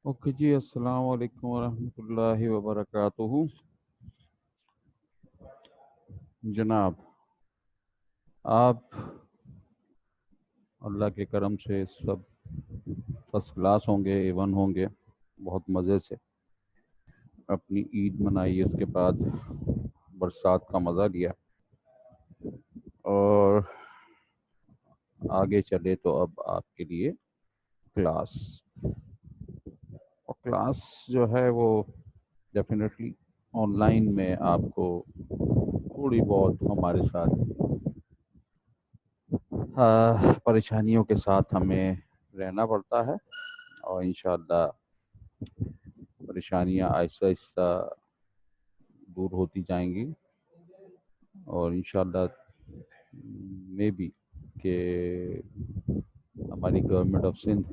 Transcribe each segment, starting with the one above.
Okay जी, अस्सलाम वालेकुम वरहमतुल्लाहि वबरकातुहू। जनाब, आप अल्लाह के करम से सब फर्स्ट क्लास होंगे, एवन होंगे। बहुत मज़े से अपनी ईद मनाई, उसके बाद बरसात का मज़ा लिया और आगे चले तो अब आपके लिए क्लास। और क्लास जो है वो डेफिनेटली ऑनलाइन में आपको थोड़ी बहुत हमारे साथ परेशानियों के साथ हमें रहना पड़ता है और इंशाअल्लाह परेशानियां आहिस्ता आहिस्ता दूर होती जाएंगी और इंशाअल्लाह मे बी कि हमारी गवर्नमेंट ऑफ सिंध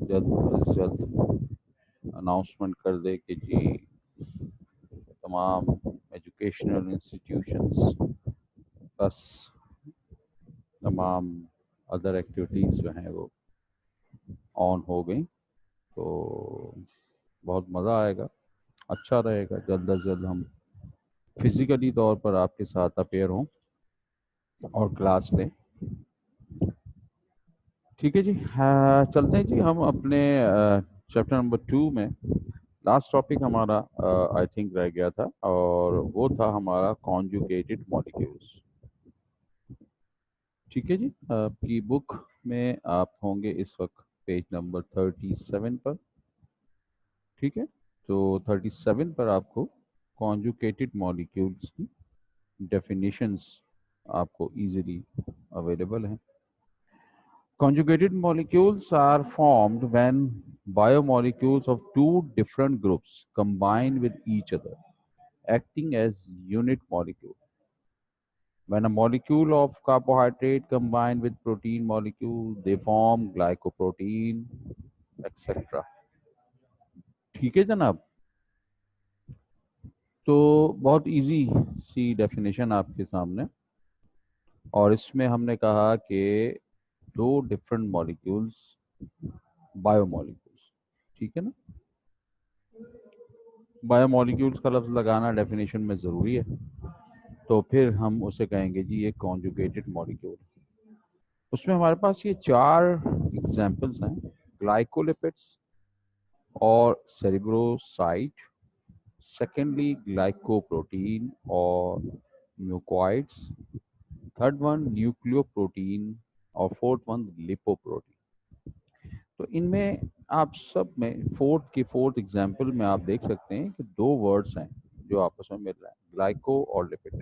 जल्द अज जल्द अनाउंसमेंट कर दे कि जी तमाम एजुकेशनल इंस्टीट्यूशंस प्लस तमाम अदर एक्टिविटीज़ जो हैं वो ऑन हो गई, तो बहुत मज़ा आएगा, अच्छा रहेगा। जल्द अज जल्द हम फिज़िकली तौर पर आपके साथ अपेयर हों और क्लास लें। ठीक है जी, हाँ चलते हैं जी हम अपने चैप्टर नंबर 2 में। लास्ट टॉपिक हमारा आई थिंक रह गया था और वो था हमारा कॉन्जुगेटेड मॉलिक्यूल्स। ठीक है जी, आपकी बुक में आप होंगे इस वक्त पेज नंबर 37 पर। ठीक है, तो 37 पर आपको कॉन्जुगेटेड मॉलिक्यूल्स की डेफिनेशंस आपको इजीली अवेलेबल हैं। Conjugated molecules are formed when biomolecules of two different groups combine with each other, acting as unit molecule. When a molecule of carbohydrate combine with protein molecule, they form glycoprotein, etc. ठीक है जनाब, तो बहुत easy सी definition आपके सामने। और इसमें हमने कहा कि दो डिफरेंट मॉलिक्यूल्स, बायोमॉलिक्यूल्स, ठीक है ना। बायोमोलिक्यूल्स का लफ्ज़ लगाना डेफिनेशन में ज़रूरी है, तो फिर हम उसे कहेंगे जी ये कॉन्जुगेटेड मॉलिक्यूल। उसमें हमारे पास ये चार एग्जाम्पल्स हैं: ग्लाइकोलिपिड्स और सेरिब्रोसाइट, सेकेंडली ग्लाइकोप्रोटीन और म्यूकोइड्स, थर्ड वन न्यूक्लियोप्रोटीन और फोर्थ वन लिपोप्रोटीन। तो इनमें आप सब में फोर्थ एग्जाम्पल में आप देख सकते हैं कि दो वर्ड्स हैं जो आपस में मिल रहे हैं, ग्लाइको और लिपिड।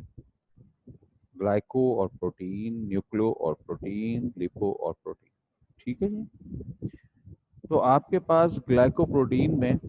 ग्लाइको और प्रोटीन, न्यूक्लियो और प्रोटीन, लिपो और प्रोटीन। ठीक है जी, तो आपके पास ग्लाइकोप्रोटीन में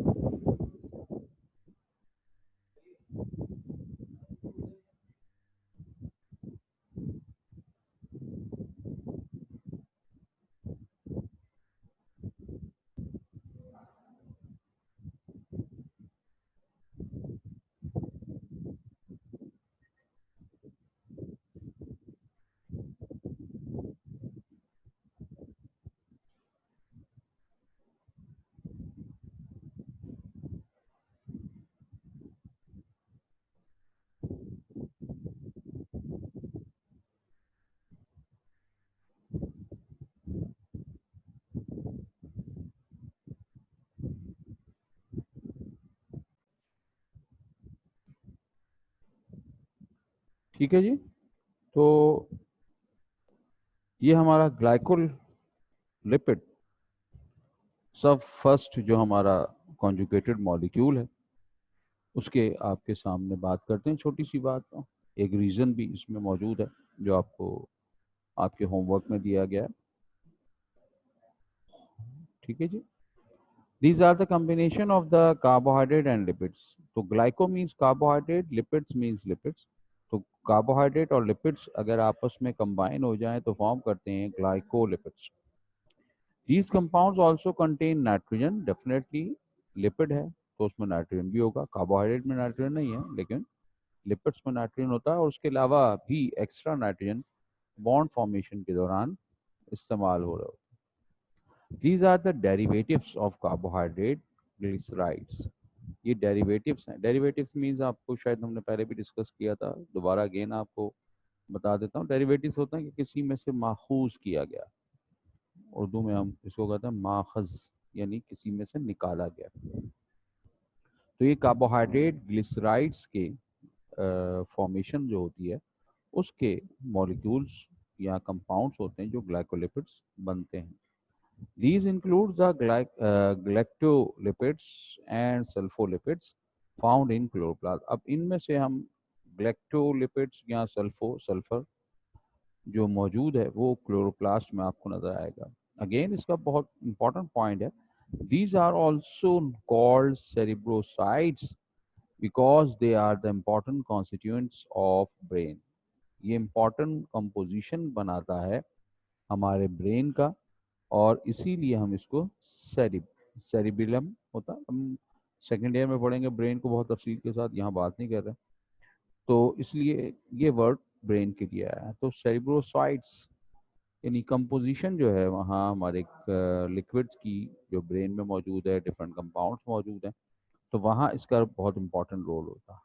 ठीक है जी, तो ये हमारा ग्लाइकोलिपिड सब फर्स्ट जो हमारा कॉन्जुगेटेड मॉलिक्यूल है उसके आपके सामने बात करते हैं। छोटी सी बात, एक रीज़न भी इसमें मौजूद है जो आपको आपके होमवर्क में दिया गया है। ठीक है जी, these are the combination of the carbohydrate and lipids. तो glyco means carbohydrate, lipids means lipids. तो कार्बोहाइड्रेट और लिपिड्स अगर आपस में कंबाइन हो जाएं तो फॉर्म करते हैं glycolipids. these compounds also contain nitrogen, definitely lipid है तो उसमें नाइट्रोजन भी होगा। कार्बोहाइड्रेट में नाइट्रोजन नहीं है लेकिन लिपिड्स में नाइट्रोजन होता है और उसके अलावा भी एक्स्ट्रा नाइट्रोजन बॉन्ड फॉर्मेशन के दौरान इस्तेमाल हो रहा है। These are the derivatives of carbohydrate glycerides, ये डेरिवेटिव्स हैं। डेरिवेटिव्स मीन्स आपको शायद हमने पहले भी डिस्कस किया था, दोबारा अगेन आपको बता देता हूँ। डेरिवेटिव्स होता है कि किसी में से माखूज किया गया, उर्दू में हम इसको कहते हैं माखज, यानी किसी में से निकाला गया। तो ये कार्बोहाइड्रेट ग्लिसराइड्स के फॉर्मेशन जो होती है उसके मॉलिक्यूल्स या कंपाउंड्स होते हैं जो ग्लाइकोलिपिड्स बनते हैं। These include the galactolipids and sulfolipids found in chloroplast. अब इनमें से हम ग्लैक्टोलिपिड्स या सल्फर जो मौजूद है वो क्लोरोप्लास्ट में आपको नजर आएगा। अगेन इसका बहुत इंपॉर्टेंट पॉइंट है, these are also called cerebrocytes because they are the important constituents of brain। ये इंपॉर्टेंट कंपोजिशन बनाता है हमारे ब्रेन का, और इसीलिए हम इसको सेरिबिलम होता है। हम सेकेंड ईयर में पढ़ेंगे ब्रेन को बहुत तफसील के साथ, यहाँ बात नहीं कर रहे। तो इसलिए ये वर्ड ब्रेन के लिए आया है। तो सेरिब्रोसाइट्स यानी कंपोजिशन जो है वहाँ हमारे लिक्विड्स की जो ब्रेन में मौजूद है, डिफरेंट कंपाउंड्स मौजूद हैं, तो वहाँ इसका बहुत इंपॉर्टेंट रोल होता है।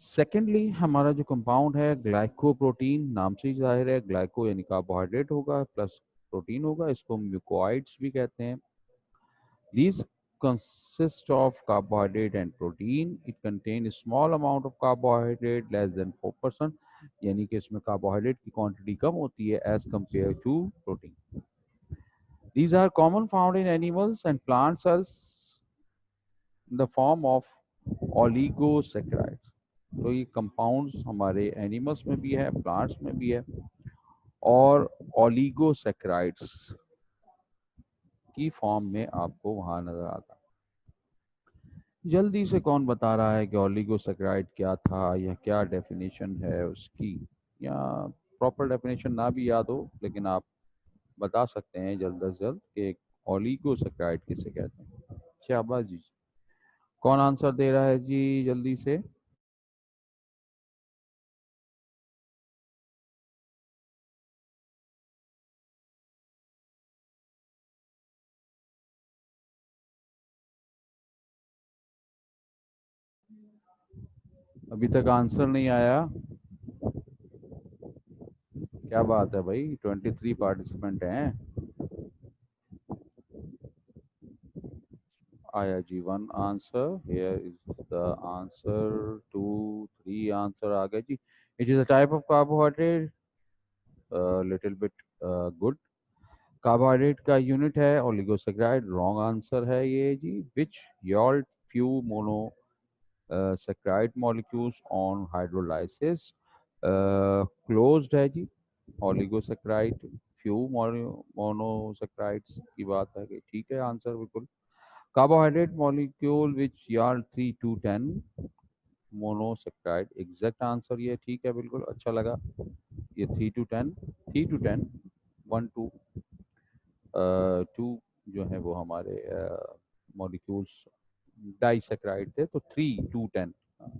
सेकेंडली हमारा जो कंपाउंड है ग्लाइकोप्रोटीन, नाम से ही जाहिर है, ग्लाइको यानी कार्बोहाइड्रेट होगा प्लस प्रोटीन होगा, इसको म्यूकोइड्स भी कहते हैं। These consist of carbohydrate and protein. It contain a small amount of carbohydrate less than 4%, यानी कि इसमें कार्बोहाइड्रेट की क्वांटिटी कम होती है as compared to protein. These are common found in animals and plant cells in the form of oligosaccharides। तो ये compounds हमारे animals में भी है, प्लांट्स में भी है, और ओलिगोसैकेराइड्स की फॉर्म में आपको वहां नजर आता है। जल्दी से कौन बता रहा है कि ओलिगोसैकेराइड क्या था या क्या डेफिनेशन है उसकी, या प्रॉपर डेफिनेशन ना भी याद हो लेकिन आप बता सकते हैं जल्द से जल्द कि ओलिगोसैकेराइड किसे कहते हैं। शाबाश जी, कौन आंसर दे रहा है जी जल्दी से। अभी तक आंसर नहीं आया, क्या बात है भाई, 23 पार्टिसिपेंट हैं। आया जी, one answer, here is the answer, two, three answer आ गए जी। It is a type of carbohydrate, little bit good. Carbohydrate का यूनिट है ओलिगोसैकेराइड, रॉन्ग आंसर है ये जी। Which yield few monosaccharide molecules on hydrolysis, closed है जी। ओलिगोसैकेराइड फ्यू मोनोसैकेराइड्स की बात है कि ठीक है आंसर बिल्कुल। कार्बोहाइड्रेट मॉलिक्यूल विच यार 3 to 10 मोनोसेक्टाइड, एग्जैक्ट आंसर ये ठीक है बिल्कुल, अच्छा लगा ये 3 to 10, 3 to 10, 1 to 2 जो है वो हमारे मॉलिक्यूल्स डाइसेक्राइड थे, तो 3 to 10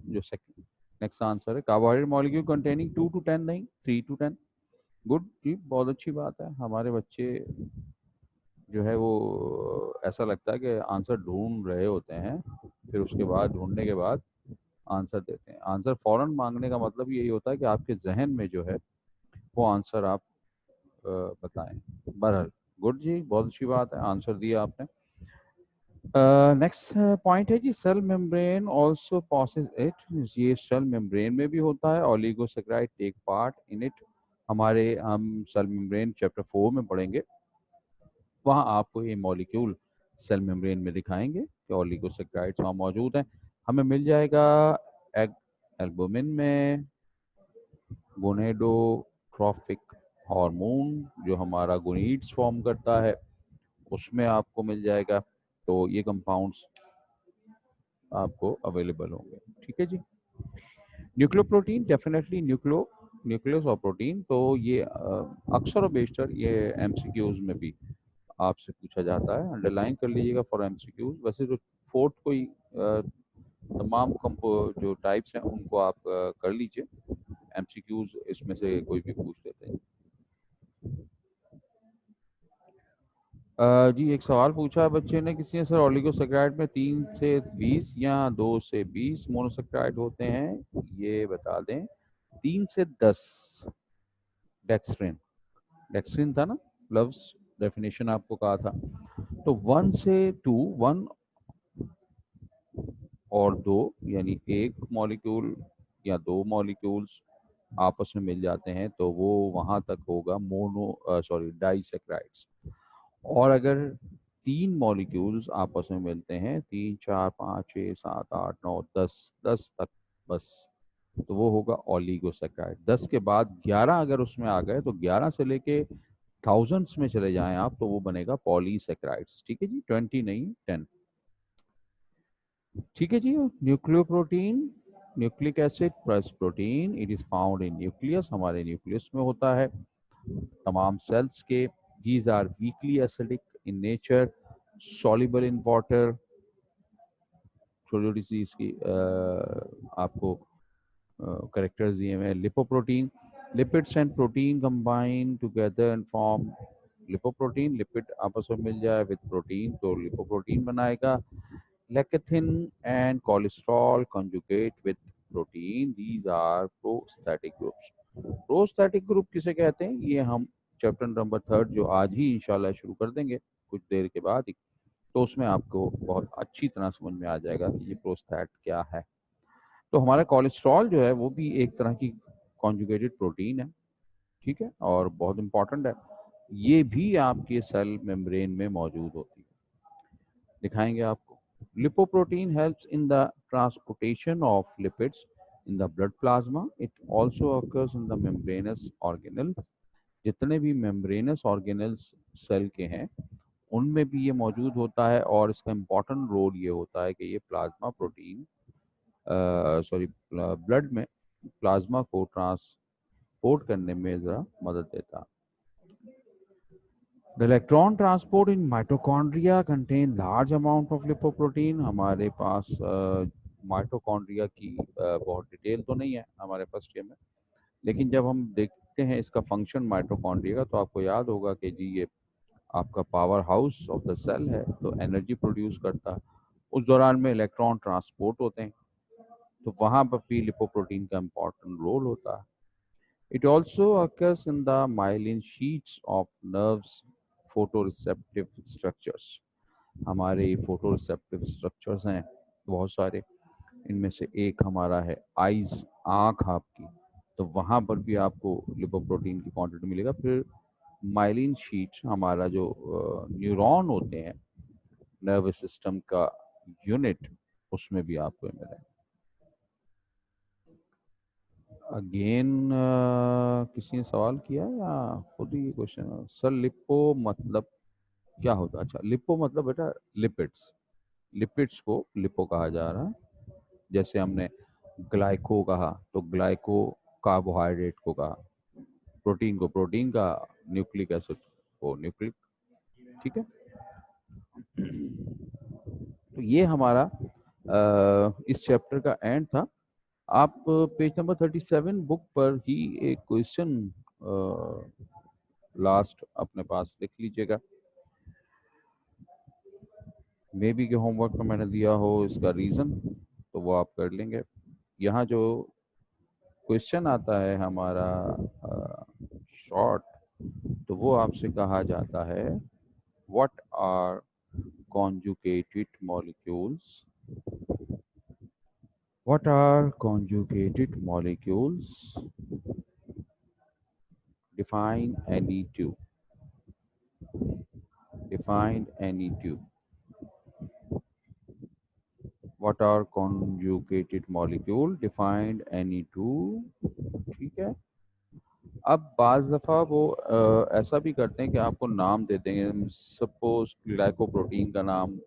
जो सेकंड नेक्स्ट आंसर है। कार्बोहाइड्रेट मॉलिक्यूल कंटेनिंग 2 to 10 नहीं, 3 to 10। गुड जी, बहुत अच्छी बात है। हमारे बच्चे जो है वो ऐसा लगता है कि आंसर ढूंढ रहे होते हैं, फिर उसके बाद ढूंढने के बाद आंसर देते हैं। आंसर फौरन मांगने का मतलब यही होता है कि आपके जहन में जो है वो आंसर आप बताएं। बहरहाल गुड जी, बहुत अच्छी बात है, आंसर दिया आपने। नेक्स्ट पॉइंट है जी, cell membrane also passes it. ये सेल मेम्ब्रेन में भी होता है, oligosaccharide take part in it. हमारे हम सेल मेम्ब्रेन चैप्टर 4 में पढ़ेंगे, वहाँ आपको ये मॉलिक्यूल सेल मेम्ब्रेन में दिखाएंगे कि ओलिगोसैकेराइड्स वहाँ मौजूद हैं। हमें मिल जाएगा एग एल्बुमिन में गोनेडोट्रोफिक हार्मोन जो हमारा गोनीड्स फॉर्म करता है, उसमें आपको मिल जाएगा। तो ये कंपाउंड्स आपको अवेलेबल होंगे, ठीक है जी। न्यूक्लियोप्रोटीन, डेफिनेटली न्यूक्लियस और प्रोटीन, तो ये अक्सर और बेशतर ये एमसीक्यूज में भी आपसे पूछा जाता है, अंडरलाइन कर लीजिएगा फॉर एमसीक्यूज। वैसे जो फोर्थ कोई तमाम कंपो जो टाइप्स हैं उनको आप कर लीजिए, एमसीक्यूज इसमें से कोई भी पूछ लेते हैं। जी एक सवाल पूछा है बच्चे ने, किसी ने सर ओलिगोसेक्राइड में 3 से 20 या 2 से 20 मोनोसेक्राइड होते हैं, ये बता दें। 3 से 10 डेक्स्ट्रिन, डेक्स्ट्रिन था ना लव्स, डेफिनेशन आपको कहा था। तो 1 से 2, 1 और 2 यानी एक मॉलिक्यूल या 2 मॉलिक्यूल्स आपस में मिल जाते हैं तो वो वहां तक होगा डाइसेक्राइड्स। और अगर 3 मॉलिक्यूल्स आपस में मिलते हैं, 3 4 5 6 7 8 9 10, 10 तक बस, तो वो होगा ओलिगोसेक्राइड। 10 के बाद 11 अगर उसमें आ गए तो 11 से लेके थाउजेंड्स में चले जाएं आप तो वो बनेगा पॉलीसेक्राइड्स। ठीक है जी, 20 नहीं 10। ठीक है जी। Nucleoprotein, nucleic acid plus protein, it is found in nucleus, हमारे न्यूक्लियस में होता है तमाम सेल्स के। These are weakly acidic in nature, soluble in water। छोटी छोटी सी इसकी आपको करेक्टर्स दिए हुए हैं। Lipoprotein, lipids and protein combine together and form lipoprotein. Lipid आपस में मिल जाए विद प्रोटीन तो लिपोप्रोटीन बनाएगा। Lecithin and cholesterol conjugate with protein, these are prostatic groups। Prostatic group किसे कहते हैं, ये हम चैप्टर नंबर 3 जो आज ही इंशाल्लाह शुरू कर देंगे कुछ देर के बाद ही, तो उसमें आपको बहुत अच्छी तरह समझ में आ जाएगा कि ये प्रोस्टैट क्या है। तो हमारा कोलेस्ट्रॉल जो है वो भी एक तरह की कॉन्जुगेटेड प्रोटीन है, ठीक है, और बहुत इंपॉर्टेंट है। ये भी आपके सेल मेम्ब्रेन में मौजूद होती है, दिखाएंगे आपको। Lipoprotein helps in the transportation of lipids in the blood plasma. It also occurs in the membranes organelles. जितने भी मेम्ब्रेनस ऑर्गेनल्स सेल के हैं उनमें भी ये मौजूद होता है, और इसका इम्पॉर्टेंट रोल ये होता है कि ये प्लाज्मा प्रोटीन ब्लड में प्लाज्मा को ट्रांसपोर्ट करने में ज़रा मदद देता है। The electron transport in mitochondria contain large amount of lipoprotein। हमारे पास माइटोकॉन्ड्रिया की बहुत डिटेल तो नहीं है हमारे फर्स्ट ईयर में, लेकिन जब हम देखते हैं इसका फंक्शन माइटोकॉन्ड्रिया का तो आपको याद होगा कि जी ये आपका powerhouse of the cell है, तो एनर्जी प्रोड्यूस करता है। उस दौरान में इलेक्ट्रॉन ट्रांसपोर्ट होते हैं, तो वहाँ पर भी लिपोप्रोटीन का इम्पोर्टेंट रोल होता है। It also occurs in the myelin sheets of nerves photoreceptive structures। हमारे फोटोरिसेप्टिव स्ट्रक्चर्स हैं बहुत सारे, इनमें से एक हमारा है आईज, आँख आपकी, तो वहाँ पर भी आपको लिपोप्रोटीन की क्वांटिटी मिलेगा। फिर माइलिन शीट, हमारा जो न्यूरॉन होते हैं नर्वस सिस्टम का यूनिट, उसमें भी आपको मिलेगा। अगेन किसी ने सवाल किया या खुद ही क्वेश्चन, सर लिपो मतलब क्या होता है? अच्छा, लिपो मतलब बेटा लिपिड्स, लिपिड्स को लिपो कहा जा रहा है। जैसे हमने ग्लाइको कहा तो ग्लाइको कार्बोहाइड्रेट को कहा, प्रोटीन को प्रोटीन का, न्यूक्लिक एसिड को न्यूक्लिक। ठीक है, तो ये हमारा इस चैप्टर का एंड था। आप पेज नंबर 37 बुक पर ही एक क्वेश्चन लास्ट अपने पास लिख लीजिएगा। मे बी के होमवर्क में मैंने दिया हो इसका रीज़न, तो वो आप कर लेंगे। यहाँ जो क्वेश्चन आता है हमारा शॉर्ट, तो वो आपसे कहा जाता है what are conjugated molecules, what are conjugated molecules, define any two, define any two, what are conjugated molecule, defined any two। ठीक है, अब बाज दफ़ा वो ऐसा भी करते हैं कि आपको नाम दे देंगे। सपोज ग्लाइकोप्रोटीन का नाम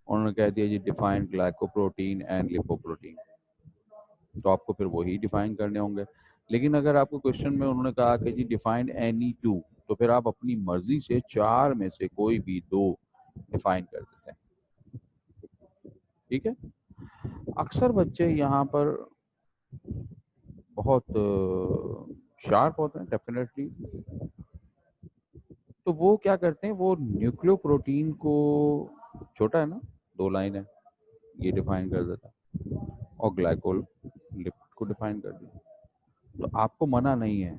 उन्होंने कह दिया जी डिफाइन ग्लाइकोप्रोटीन एंड लिपोप्रोटीन, तो आपको फिर वही डिफाइन करने होंगे। लेकिन अगर आपको क्वेश्चन में उन्होंने कहा कि जी डिफाइन एनी टू, तो फिर आप अपनी मर्जी से 4 में से कोई भी 2 डिफाइन कर देते हैं। ठीक है, अक्सर बच्चे यहाँ पर बहुत शार्प होते हैं डेफिनेटली, तो वो क्या करते हैं, वो न्यूक्लियोप्रोटीन को, छोटा है ना, 2 लाइन है, ये डिफाइन कर देता है और ग्लाइकोल लिपिड को डिफाइन कर दिया। तो आपको मना नहीं है,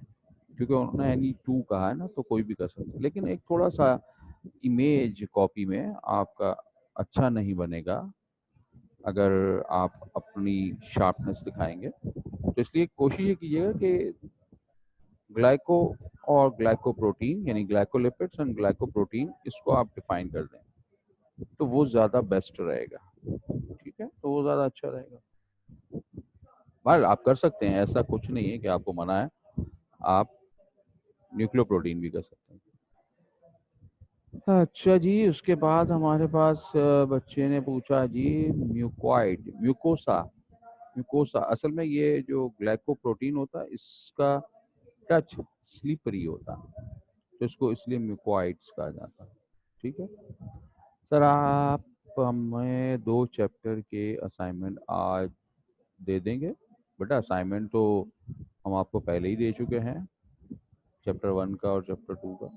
क्योंकि उन्होंने Ni2 कहा है ना, तो कोई भी कर सकता है। लेकिन एक थोड़ा सा इमेज कॉपी में आपका अच्छा नहीं बनेगा अगर आप अपनी शार्पनेस दिखाएंगे। तो इसलिए कोशिश ये कीजिएगा कि ग्लाइको और ग्लाइकोप्रोटीन यानी ग्लाइकोलिपिड्स एंड ग्लाइकोप्रोटीन इसको आप डिफाइन कर दें, तो वो ज़्यादा बेस्ट रहेगा। ठीक है, तो वो ज़्यादा अच्छा रहेगा। बट आप कर सकते हैं, ऐसा कुछ नहीं है कि आपको मना है, आप न्यूक्लियोप्रोटीन भी कर सकते हैं। अच्छा जी, उसके बाद हमारे पास बच्चे ने पूछा जी, म्यूकॉइड, म्यूकोसा। म्यूकोसा असल में ये जो ग्लाइकोप्रोटीन होता है इसका टच स्लिपरी होता है, तो इसको इसलिए म्यूकॉइड्स कहा जाता है। ठीक है सर, आप हमें 2 चैप्टर के असाइनमेंट आज दे देंगे? बेटा असाइनमेंट तो हम आपको पहले ही दे चुके हैं, चैप्टर 1 का और चैप्टर 2 का।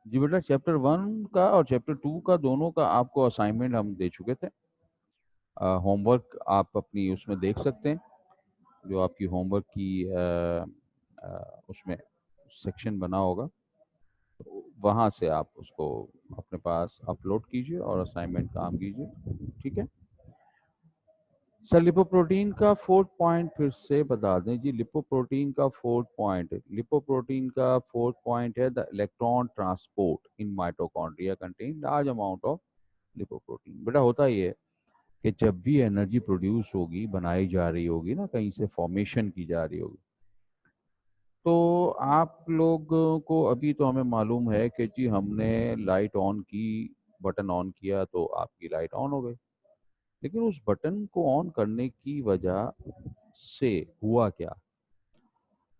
जी बेटा, चैप्टर 1 का और चैप्टर 2 का दोनों का आपको असाइनमेंट हम दे चुके थे। होमवर्क आप अपनी उसमें देख सकते हैं, जो आपकी होमवर्क की उसमें सेक्शन बना होगा, तो वहाँ से आप उसको अपने पास अपलोड कीजिए और असाइनमेंट काम कीजिए। ठीक है सर, लिपोप्रोटीन का 4th पॉइंट फिर से बता दें जी। लिपोप्रोटीन का 4th पॉइंट, लिपोप्रोटीन का 4th पॉइंट है the electron transport in mitochondria contain large amount of lipoprotein. बेटा होता ये है कि जब भी एनर्जी प्रोड्यूस होगी, बनाई जा रही होगी ना, कहीं से फॉर्मेशन की जा रही होगी, तो आप लोग को अभी तो हमें मालूम है कि जी हमने लाइट ऑन की, बटन ऑन किया तो आपकी लाइट ऑन हो गई। लेकिन उस बटन को ऑन करने की वजह से हुआ क्या?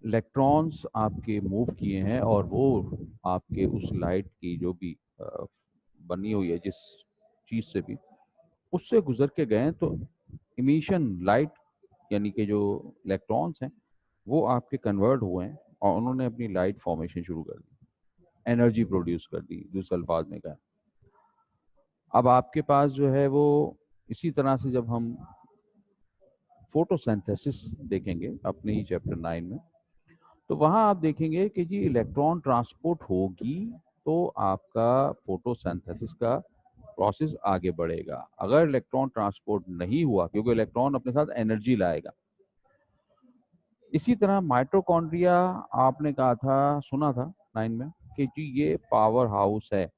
इलेक्ट्रॉन्स आपके मूव किए हैं और वो आपके उस लाइट की जो भी बनी हुई है जिस चीज से भी, उससे गुजर के गए हैं। तो इमिशन लाइट यानी कि जो इलेक्ट्रॉन्स हैं वो आपके कन्वर्ट हुए हैं और उन्होंने अपनी लाइट फॉर्मेशन शुरू कर दी, एनर्जी प्रोड्यूस कर दी, दूसरे अल्फाज में कहा। अब आपके पास जो है वो, इसी तरह से जब हम फोटोसिंथेसिस देखेंगे अपने ही चैप्टर 9 में, तो वहां आप देखेंगे कि जी इलेक्ट्रॉन ट्रांसपोर्ट होगी तो आपका फोटोसिंथेसिस का प्रोसेस आगे बढ़ेगा। अगर इलेक्ट्रॉन ट्रांसपोर्ट नहीं हुआ, क्योंकि इलेक्ट्रॉन अपने साथ एनर्जी लाएगा। इसी तरह माइटोकॉन्ड्रिया, आपने कहा था, सुना था 9 में कि जी ये पावर हाउस है,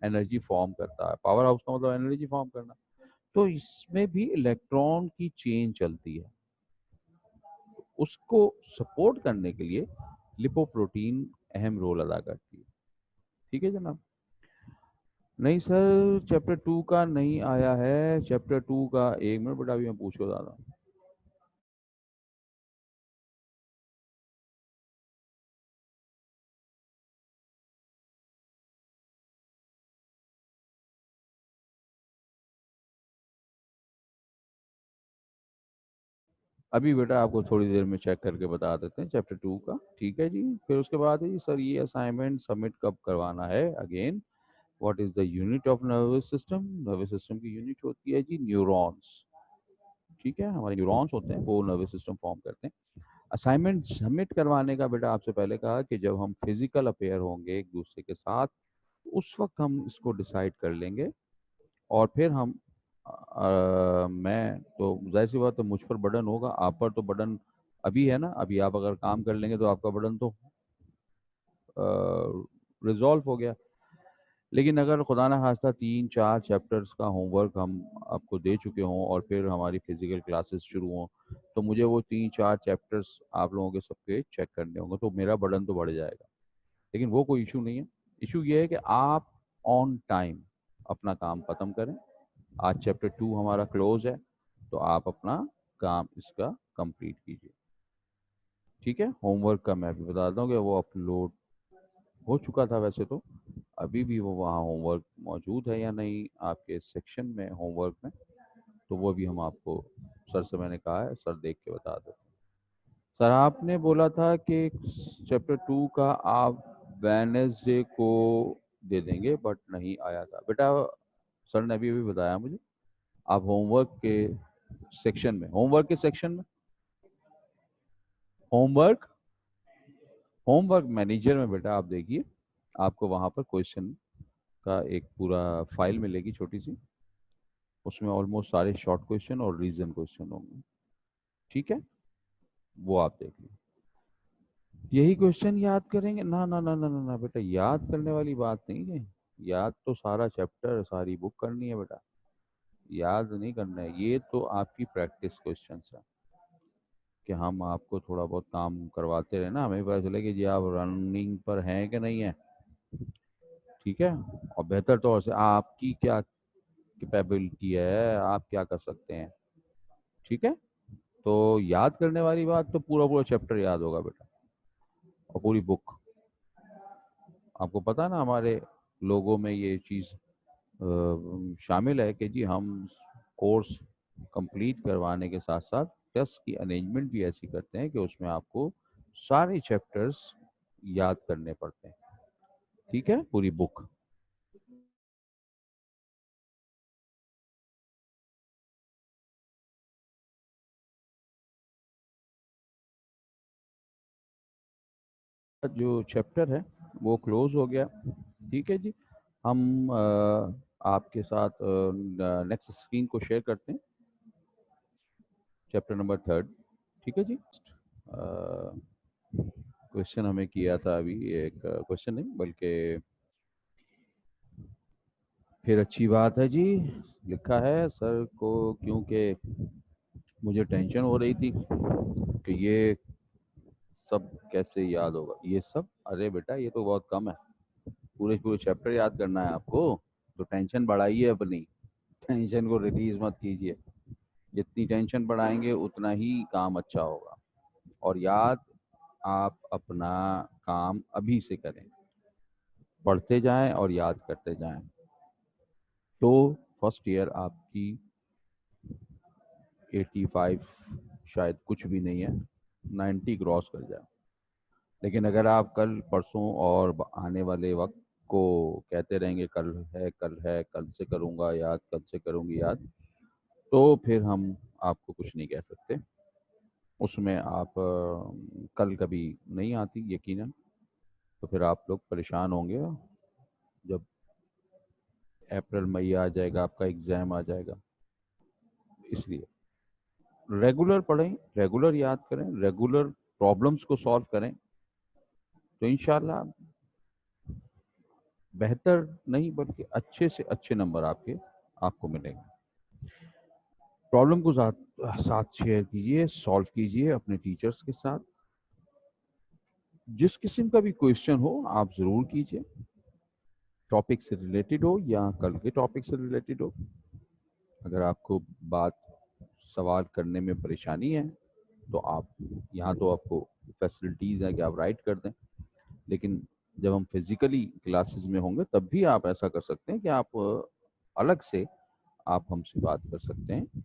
एनर्जी फॉर्म करता है। पावर हाउस का मतलब एनर्जी फॉर्म करना। तो इसमें भी इलेक्ट्रॉन की चेन चलती है, उसको सपोर्ट करने के लिए लिपोप्रोटीन अहम रोल अदा करती है। ठीक है जनाब? नहीं सर, चैप्टर 2 का नहीं आया है। चैप्टर 2 का, 1 मिनट बेटा, अभी मैं पूछो दादा। अभी बेटा आपको थोड़ी देर में चेक करके बता देते हैं चैप्टर 2 का। ठीक है जी, फिर उसके बाद है जी सर, ये असाइनमेंट सबमिट कब करवाना है? Again, what is the unit of nervous system? Nervous system की यूनिट होती है जी न्यूरॉन्स। ठीक है, हमारे न्यूरॉन्स होते हैं वो नर्वस सिस्टम फॉर्म करते हैं। असाइनमेंट सबमिट करवाने का बेटा आपसे पहले कहा कि जब हम फिजिकल अपेयर होंगे एक दूसरे के साथ, उस वक्त हम इसको डिसाइड कर लेंगे। और फिर हम मैं तो जाहिर सी बात है मुझ पर बर्डन होगा, आप पर तो बर्डन अभी है ना। अभी आप अगर काम कर लेंगे तो आपका बर्डन तो रिजॉल्व हो गया। लेकिन अगर खुदा ना खास्ता 3-4 चैप्टर्स का होमवर्क हम आपको दे चुके हों और फिर हमारी फिजिकल क्लासेस शुरू हों, तो मुझे वो 3-4 चैप्टर्स आप लोगों के सबके चेक करने होंगे, तो मेरा बर्डन तो बढ़ जाएगा। लेकिन वो कोई इशू नहीं है। इशू ये है कि आप ऑन टाइम अपना काम खत्म करें। आज चैप्टर 2 हमारा क्लोज है, तो आप अपना काम इसका कंप्लीट कीजिए। ठीक है, होमवर्क का मैं भी बता दूं कि वो अपलोड हो चुका था वैसे तो। अभी भी वो वहाँ होमवर्क मौजूद है या नहीं आपके सेक्शन में होमवर्क में, तो वो भी हम आपको, सर से मैंने कहा है, सर देख के बता देते हैं। सर आपने बोला था कि चैप्टर 2 का आप वेडनेसडे को दे देंगे, बट नहीं आया था बेटा। सर ने अभी अभी बताया मुझे, आप होमवर्क के सेक्शन में, होमवर्क होमवर्क मैनेजर में बेटा आप देखिए, आपको वहां पर क्वेश्चन का एक पूरा फाइल मिलेगी छोटी सी, उसमें ऑलमोस्ट सारे शॉर्ट क्वेश्चन और रीजन क्वेश्चन होंगे। ठीक है, वो आप देख लीजिए। यही क्वेश्चन याद करेंगे? ना ना ना ना ना ना बेटा, याद करने वाली बात नहीं है। याद तो सारा चैप्टर सारी बुक करनी है बेटा, याद नहीं करना है। ये तो आपकी प्रैक्टिस क्वेश्चन है कि हम आपको थोड़ा बहुत काम करवाते रहे ना, हमें पता चले कि जी आप रनिंग पर हैं कि नहीं है। ठीक है, और बेहतर तौर से आपकी क्या कैपेबिलिटी है, आप क्या कर सकते हैं। ठीक है, तो याद करने वाली बात तो पूरा पूरा चैप्टर याद होगा बेटा, और पूरी बुक। आपको पता है ना, हमारे लोगों में ये चीज़ शामिल है कि जी हम कोर्स कंप्लीट करवाने के साथ साथ टेस्ट की अरेंजमेंट भी ऐसी करते हैं कि उसमें आपको सारे चैप्टर्स याद करने पड़ते हैं। ठीक है, पूरी बुक। जो चैप्टर है वो क्लोज हो गया। ठीक है जी, हम आपके साथ नेक्स्ट स्क्रीन को शेयर करते हैं, चैप्टर नंबर 3। ठीक है जी। क्वेश्चन हमें किया था अभी, एक क्वेश्चन नहीं बल्कि फिर अच्छी बात है जी, लिखा है सर को क्योंकि मुझे टेंशन हो रही थी कि ये सब कैसे याद होगा। ये सब, अरे बेटा ये तो बहुत कम है, पूरे पूरे चैप्टर याद करना है आपको, तो टेंशन बढ़ाइए अपनी, टेंशन को रिलीज मत कीजिए। जितनी टेंशन बढ़ाएंगे उतना ही काम अच्छा होगा। और याद, आप अपना काम अभी से करें, पढ़ते जाएं और याद करते जाएं, तो फर्स्ट ईयर आपकी 85 शायद कुछ भी नहीं है, 90 क्रॉस कर जाए। लेकिन अगर आप कल परसों और आने वाले वक्त को कहते रहेंगे कल है कल है, कल से करूँगा याद, कल से करूँगी याद, तो फिर हम आपको कुछ नहीं कह सकते। उसमें आप कल कभी नहीं आती यकीनन, तो फिर आप लोग परेशान होंगे जब अप्रैल मई आ जाएगा, आपका एग्ज़ाम आ जाएगा। इसलिए रेगुलर पढ़ें, रेगुलर याद करें, रेगुलर प्रॉब्लम्स को सॉल्व करें, तो इंशाल्लाह बेहतर नहीं बल्कि अच्छे से अच्छे नंबर आपको मिलेंगे। प्रॉब्लम को साथ साथ शेयर कीजिए, सॉल्व कीजिए अपने टीचर्स के साथ। जिस किस्म का भी क्वेश्चन हो आप ज़रूर कीजिए, टॉपिक से रिलेटेड हो या कल के टॉपिक से रिलेटेड हो। अगर आपको बात सवाल करने में परेशानी है तो आप यहाँ, तो आपको फैसिलिटीज़ है कि आप राइट कर दें, लेकिन जब हम फिजिकली क्लासेस में होंगे तब भी आप ऐसा कर सकते हैं कि आप अलग से आप हमसे बात कर सकते हैं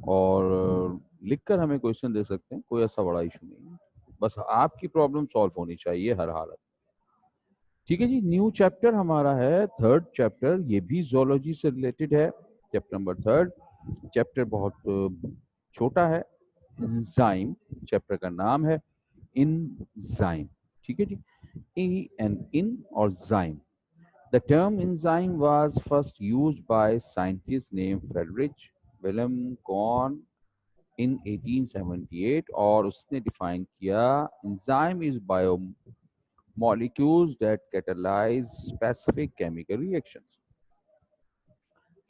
और लिखकर हमें क्वेश्चन दे सकते हैं, कोई ऐसा बड़ा इशू नहीं है। बस आपकी प्रॉब्लम सॉल्व होनी चाहिए हर हालत। ठीक है जी, न्यू चैप्टर हमारा है 3rd चैप्टर, ये भी जोलॉजी से रिलेटेड है। चैप्टर नंबर 3, चैप्टर बहुत छोटा है, इंजाइम चैप्टर का नाम है, इंजाइम। ठीक है जी, ई एंड इन और जाइम। The term enzyme was first used by scientist named Friedrich Wilhelm Kohn in 1878 और उसने डिफाइन किया enzyme is biomolecules that catalyze specific chemical reactions।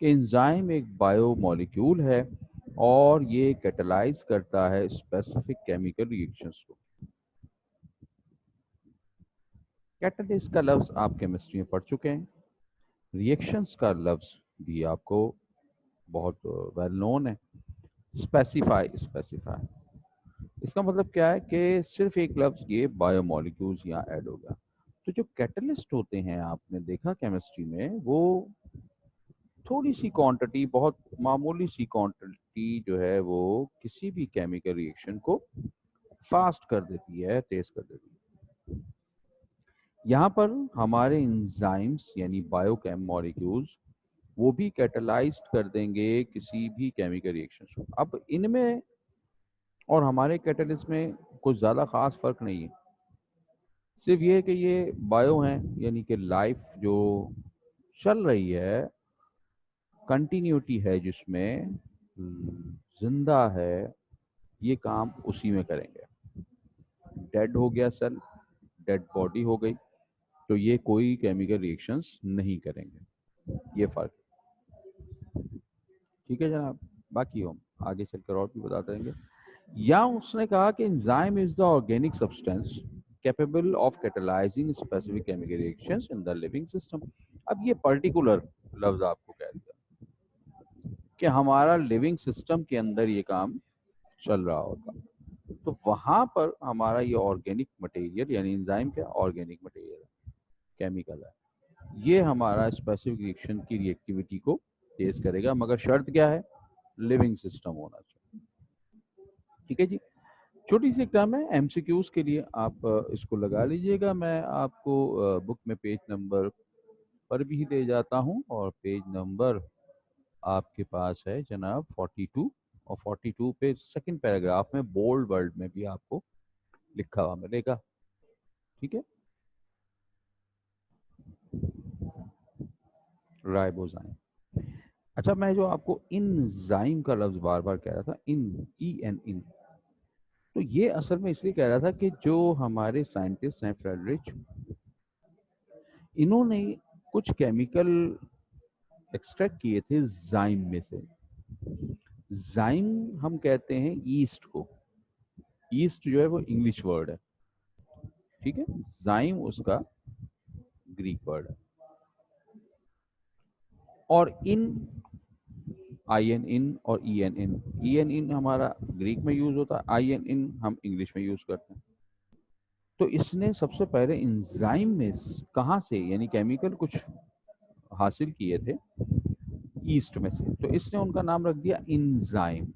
कि एंजाइम एक बायोमोलिक्यूल है और ये कैटलाइज करता है स्पेसिफिक केमिकल रिएक्शंस को। कैटलिस्ट का लफ्ज आप केमिस्ट्री में पढ़ चुके हैं, रिएक्शंस का लफ्ज भी आपको बहुत वेल नोन है, स्पेसिफाई, स्पेसिफाई। इसका मतलब क्या है कि सिर्फ एक लफ्ज ये बायोमोलिक्यूल्स यहाँ ऐड हो गया। तो जो कैटलिस्ट होते हैं आपने देखा केमिस्ट्री में, वो थोड़ी सी क्वांटिटी, बहुत मामूली सी क्वांटिटी जो है वो किसी भी केमिकल रिएक्शन को फास्ट कर देती है, तेज कर देती है। यहाँ पर हमारे इंजाइम्स यानी बायोकेम मॉलिक्यूल्स वो भी कैटलाइज्ड कर देंगे किसी भी केमिकल रिएक्शन को। अब इनमें और हमारे कैटलिस्ट में कुछ ज़्यादा खास फर्क नहीं है, सिर्फ ये कि ये बायो हैं यानी कि लाइफ जो चल रही है, कंटिन्यूटी है जिसमें, जिंदा है, ये काम उसी में करेंगे। डेड हो गया सेल, डेड बॉडी हो गई, तो ये कोई केमिकल रिएक्शंस नहीं करेंगे, ये फर्क। ठीक है जनाब, बाकी हम आगे चलकर और भी बताते रहेंगे। या उसने कहा कि enzyme is the organic substance capable of catalysing specific chemical reactions in the living system. अब ये पर्टिकुलर लफ्ज आपको कह दिया कि हमारा लिविंग सिस्टम के अंदर ये काम चल रहा होता, तो वहां पर हमारा ये ऑर्गेनिक मटेरियल यानी एंजाइम क्या ऑर्गेनिक मटेरियल है, केमिकल है, ये हमारा स्पेसिफिक रिएक्शन की रिएक्टिविटी को तेज करेगा, मगर शर्त क्या है, लिविंग सिस्टम होना चाहिए। ठीक है जी, छोटी सी एक टर्म है, एमसीक्यूज के लिए आप इसको लगा लीजिएगा। मैं आपको बुक में पेज नंबर पर भी ले जाता हूँ, और पेज नंबर आपके पास है जनाब 42, और 42 पे सेकंड पैराग्राफ में बोल्ड वर्ड में भी आपको लिखा हुआ मिलेगा। ठीक है, राइबोजाइम। अच्छा, मैं जो आपको इनजाइम का लफ्ज बार बार कह रहा था, इन ई एन इन, तो ये असल में इसलिए कह रहा था कि जो हमारे साइंटिस्ट हैं फ्रेडरिच, इन्होंने कुछ केमिकल एक्सट्रैक्ट किए थे जाइम में से। जाइम हम कहते हैं ईस्ट को, ईस्ट जो है वो इंग्लिश वर्ड है, ठीक है, जाइम उसका ग्रीक वर्ड है। और इन, आई एन इन और ई एन इन, ई एन इन हमारा ग्रीक में यूज होता है, आई एन इन हम इंग्लिश में यूज करते हैं। तो इसने सबसे पहले इंजाइम में कहाँ से यानी केमिकल कुछ हासिल किए थे ईस्ट में से, तो इसने उनका नाम रख दिया इंजाइम।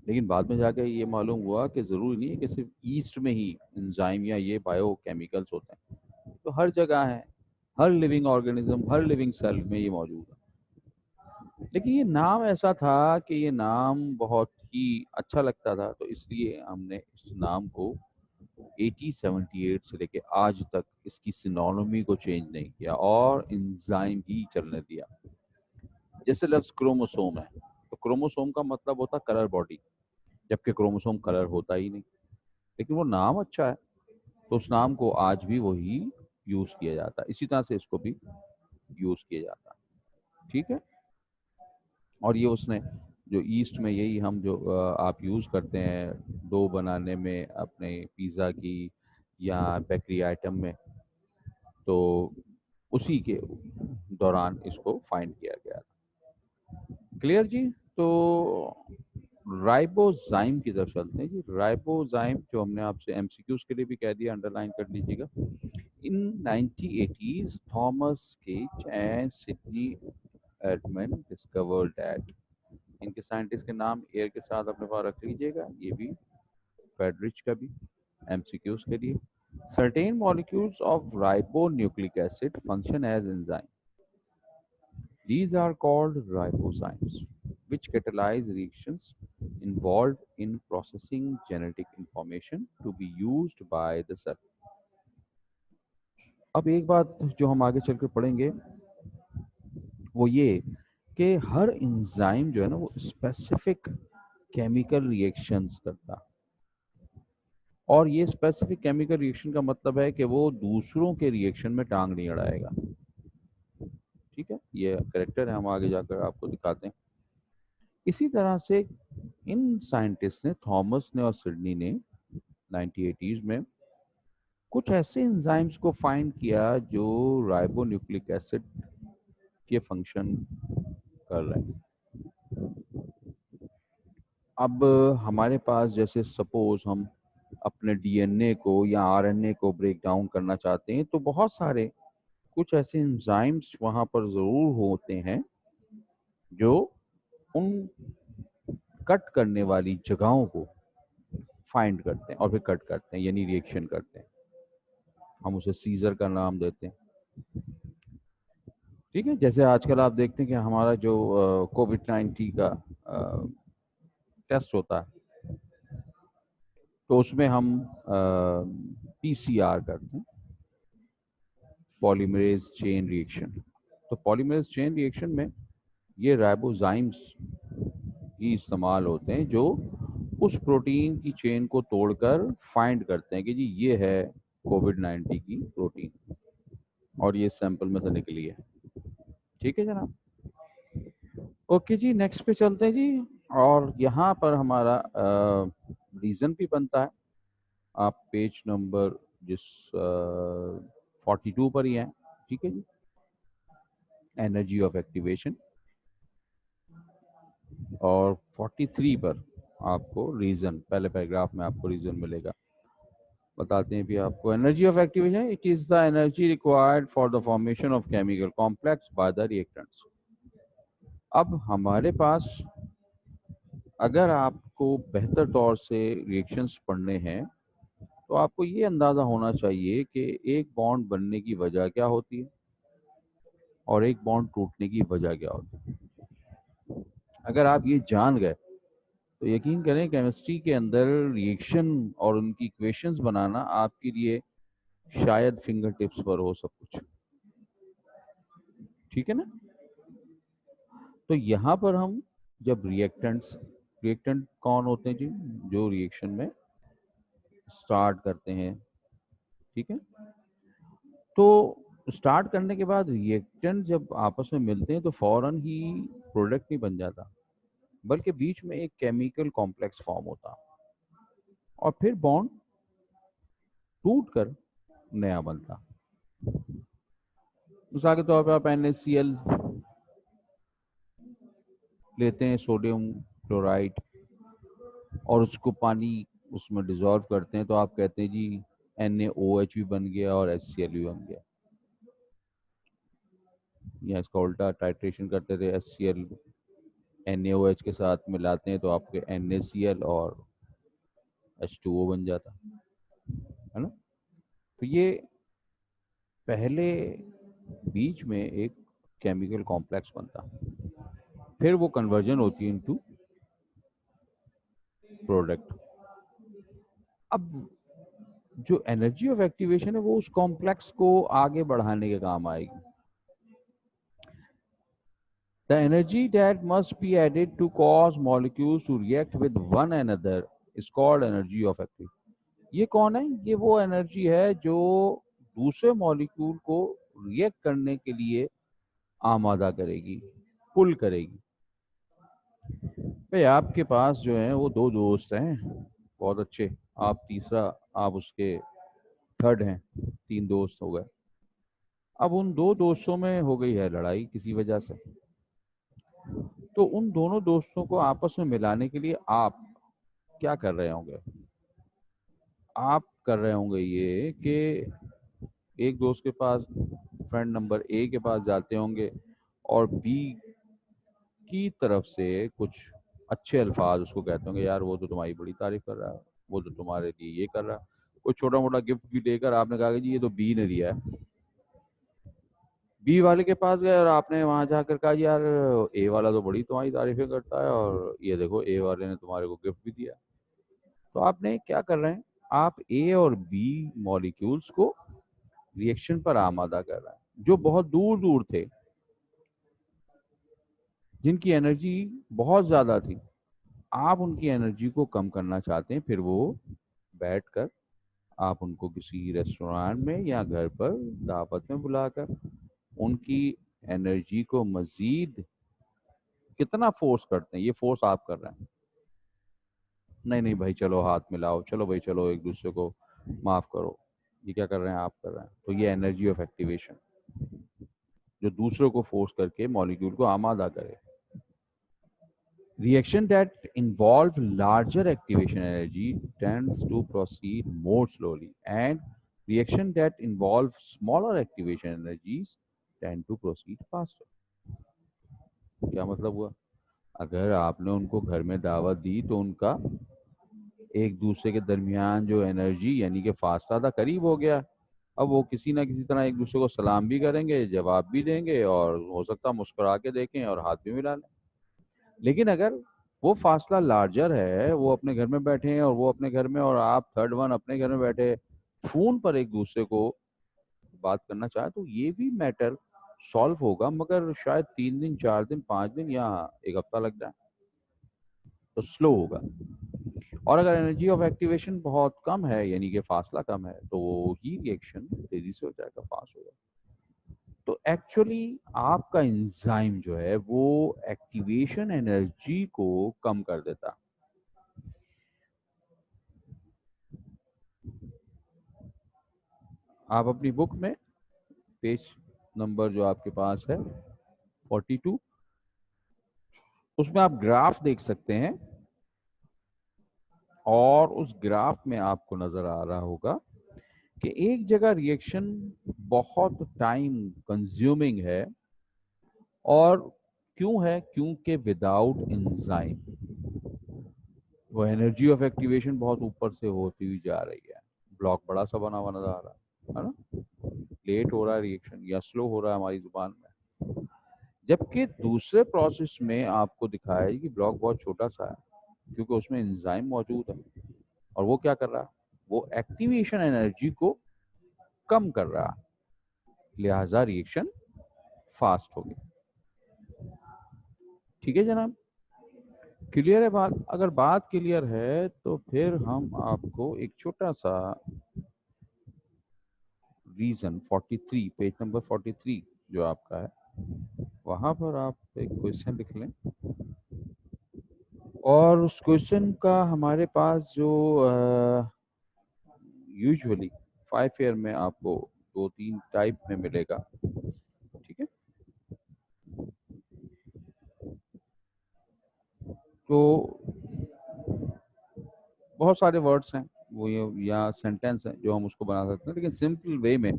लेकिन बाद में जाकर ये मालूम हुआ कि ज़रूरी नहीं है कि सिर्फ ईस्ट में ही इंजाइम या ये बायोकेमिकल्स होते हैं, तो हर जगह है, हर लिविंग ऑर्गेनिज्म, हर लिविंग सेल में ये मौजूद है। लेकिन ये नाम ऐसा था कि ये नाम बहुत ही अच्छा लगता था, तो इसलिए हमने इस नाम को 1878 से लेके आज तक इसकी सिनोनिमी को चेंज नहीं किया और इंजाइम ही चलने दिया। जैसे लफ्ज क्रोमोसोम है, तो क्रोमोसोम का मतलब होता कलर बॉडी, जबकि क्रोमोसोम कलर होता ही नहीं, लेकिन वो नाम अच्छा है तो उस नाम को आज भी वही यूज किया जाता है, इसी तरह से इसको भी यूज किया जाता है। ठीक है, और ये उसने जो ईस्ट में यही हम जो आप यूज करते हैं डो बनाने में अपने पिज्ज़ा की या बेकरी आइटम में, तो उसी के दौरान इसको फाइंड किया गया। क्लियर जी, तो राइबोजाइम की तरफ चलते हैं जी। राइबोजाइम जो हमने आपसे एमसीक्यूज के लिए भी कह दिया, अंडरलाइन कर लीजिएगा। इन 1980s थॉमस केच and Sydney Edmund discovered that, इनके साइंटिस्ट के नाम एयर के साथ अपने पास रख लीजिएगा, ये भी फेडरिच का भी एमसीक्यूज के लिए। Certain molecules of ribonucleic acid function as enzyme, these are called ribozymes which catalyze reactions involved in processing genetic information to be used by the cell। अब एक बात जो हम आगे चलकर पढ़ेंगे वो ये कि हर एंजाइम जो है ना वो स्पेसिफिक केमिकल रिएक्शंस करता है, और ये स्पेसिफिक केमिकल रिएक्शन का मतलब है कि वो दूसरों के रिएक्शन में टांग नहीं अड़ाएगा। ठीक है, ये करेक्टर है, हम आगे जाकर आपको दिखाते हैं। इसी तरह से इन साइंटिस्ट ने, थॉमस ने और सिडनी ने 1980s में कुछ ऐसे एंजाइम्स को फाइंड किया जो राइबोन्यूक्लिक एसिड के फंक्शन कर रहे हैं। अब हमारे पास जैसे सपोज हम अपने डीएनए को या आरएनए को ब्रेक डाउन करना चाहते हैं, तो बहुत सारे कुछ ऐसे एंजाइम्स वहां पर जरूर होते हैं जो उन कट करने वाली जगहों को फाइंड करते हैं और फिर कट करते हैं, यानी रिएक्शन करते हैं। हम उसे सीजर का नाम देते हैं। ठीक है, जैसे आजकल आप देखते हैं कि हमारा जो कोविड-19 का टेस्ट होता है, तो उसमें हम पीसीआर करते हैं, पॉलीमरेज चेन रिएक्शन। तो पॉलीमरेज चेन रिएक्शन में ये राइबोजाइम्स ही इस्तेमाल होते हैं जो उस प्रोटीन की चेन को तोड़कर फाइंड करते हैं कि जी ये है कोविड-19 की प्रोटीन और ये सैंपल में से निकली है। ठीक है जनाब। ओके जी, नेक्स्ट पे चलते हैं जी। और यहाँ पर हमारा रीज़न भी बनता है। आप पेज नंबर जिस 42 पर ही हैं, ठीक है जी। एनर्जी ऑफ एक्टिवेशन, और 43 पर आपको रीज़न, पहले पैराग्राफ में आपको रीज़न मिलेगा। बताते हैं भी आपको। Energy of activation, it is the energy required for the formation of chemical complex by the reactants. अब हमारे पास, अगर आपको बेहतर तौर से रिएक्शंस पढ़ने हैं तो आपको ये अंदाज़ा होना चाहिए कि एक बॉन्ड बनने की वजह क्या होती है और एक बॉन्ड टूटने की वजह क्या होती है। अगर आप ये जान गए तो यकीन करें, केमिस्ट्री के अंदर रिएक्शन और उनकी इक्वेशंस बनाना आपके लिए शायद फिंगर टिप्स पर हो सब कुछ। ठीक है ना। तो यहाँ पर हम जब रिएक्टेंट कौन होते हैं जी, जो रिएक्शन में स्टार्ट करते हैं। ठीक है, तो स्टार्ट करने के बाद रिएक्टेंट जब आपस में मिलते हैं तो फौरन ही प्रोडक्ट नहीं बन जाता, बल्कि बीच में एक केमिकल कॉम्प्लेक्स फॉर्म होता और फिर बॉन्ड टूट कर नया बनता। मिसाल के तौर पर आप NaCl लेते हैं, सोडियम क्लोराइड, और उसको पानी उसमें डिजॉल्व करते हैं, तो आप कहते हैं जी NaOH भी बन गया और HCl भी बन गया। या इसका उल्टा टाइट्रेशन करते थे, HCl NaOH के साथ मिलाते हैं तो आपके NaCl और H2O बन जाता है ना। तो ये पहले बीच में एक केमिकल कॉम्प्लेक्स बनता, फिर वो कन्वर्जन होती है इनटू प्रोडक्ट। अब जो एनर्जी ऑफ एक्टिवेशन है वो उस कॉम्प्लेक्स को आगे बढ़ाने के काम आएगी। The energy that must be added to cause molecules to react with one another is called energy of activation. ये कौन है? ये वो एनर्जी है जो दूसरे मॉलिक्यूल को रिएक्ट करने के लिए आमादा करेगी, पुल करेगी। भाई आपके पास जो है वो दो दोस्त हैं, बहुत अच्छे, आप तीसरा, आप उसके थर्ड हैं, तीन दोस्त हो गए। अब उन दो दोस्तों में हो गई है लड़ाई किसी वजह से, तो उन दोनों दोस्तों को आपस में मिलाने के लिए आप क्या कर रहे होंगे? आप कर रहे होंगे ये कि एक दोस्त के पास, फ्रेंड नंबर ए के पास जाते होंगे और बी की तरफ से कुछ अच्छे अल्फाज उसको कहते होंगे, यार वो तो तुम्हारी बड़ी तारीफ कर रहा है, वो तो तुम्हारे लिए ये कर रहा है। कोई छोटा मोटा गिफ्ट भी देकर आपने कहा कि जी ये तो बी ने दिया है। बी वाले के पास गए और आपने वहां जाकर कहा यार ए वाला तो बड़ी तुम्हारी तारीफें करता है और ये देखो ए वाले ने तुम्हारे को गिफ्ट भी दिया। तो आपने क्या कर रहे हैं, आप ए और बी मॉलिक्यूल्स को रिएक्शन पर आमादा कर रहे हैं, जो बहुत दूर दूर थे, जिनकी एनर्जी बहुत ज़्यादा थी। आप उनकी एनर्जी को कम करना चाहते हैं, फिर वो बैठकर आप उनको किसी रेस्टोरेंट में या घर पर दावत में बुलाकर उनकी एनर्जी को मजीद कितना फोर्स करते हैं, ये फोर्स आप कर रहे हैं। नहीं नहीं भाई चलो हाथ मिलाओ, चलो भाई चलो एक दूसरे को माफ करो, ये क्या कर रहे हैं, आप कर रहे हैं। तो ये एनर्जी ऑफ एक्टिवेशन, जो दूसरों को फोर्स करके मॉलिक्यूल को आमादा करे। Reaction that involve larger activation energy tends to proceed more slowly, and reaction that involve smaller activation energies tend to proceed faster. क्या मतलब हुआ? अगर आपने उनको घर में दावत दी तो उनका एक दूसरे के दरमियान जो एनर्जी यानी कि फासला था करीब हो गया। अब वो किसी ना किसी तरह एक दूसरे को सलाम भी करेंगे, जवाब भी देंगे और हो सकता है मुस्कुरा के देखें और हाथ भी मिला लें। लेकिन अगर वो फासला लार्जर है, वो अपने घर में बैठे हैं और वो अपने घर में और आप थर्ड वन अपने घर में बैठे फोन पर एक दूसरे को बात करना चाहे, तो ये भी मैटर सॉल्व होगा, मगर शायद 3 दिन 4 दिन 5 दिन या एक हफ्ता लग जाए, तो स्लो होगा। और अगर एनर्जी ऑफ एक्टिवेशन बहुत कम है यानी कि फासला कम है, तो वो ही रिएक्शन तेजी से हो जाएगा, फास्ट हो जाएगा। तो एक्चुअली आपका एंजाइम जो है वो एक्टिवेशन एनर्जी को कम कर देता। आप अपनी बुक में पेज नंबर जो आपके पास है 42, उसमें आप ग्राफ देख सकते हैं और उस ग्राफ में आपको नजर आ रहा होगा कि एक जगह रिएक्शन बहुत टाइम कंज्यूमिंग है। और क्यों है? क्योंकि विदाउट एंजाइम वो एनर्जी ऑफ एक्टिवेशन बहुत ऊपर से होती हुई जा रही है। ब्लॉक बड़ा सा बना हुआ नजर आ रहा है ना, लेट हो रहा है रिएक्शन या स्लो हो रहा है हमारी जुबान में। जबकि दूसरे प्रोसेस में आपको दिखाया है कि ब्लॉक बहुत छोटा सा है, क्योंकि उसमें एंजाइम मौजूद है। और वो क्या कर रहा है? वो एक्टिवेशन एनर्जी को कम कर रहा है, लिहाजा रिएक्शन फास्ट होगी। ठीक है जनाब, क्लियर है बात? अगर बात क्लियर है तो फिर हम आपको एक छोटा सा रीजन 43, पेज नंबर 43 जो आपका है, वहां पर आप एक क्वेश्चन लिख लें। और उस क्वेश्चन का हमारे पास जो यूजुअली 5 ईयर में आपको 2-3 टाइप में मिलेगा। ठीक है, तो बहुत सारे वर्ड्स हैं वो या सेंटेंस हैं जो हम उसको बना सकते हैं, लेकिन सिंपल वे में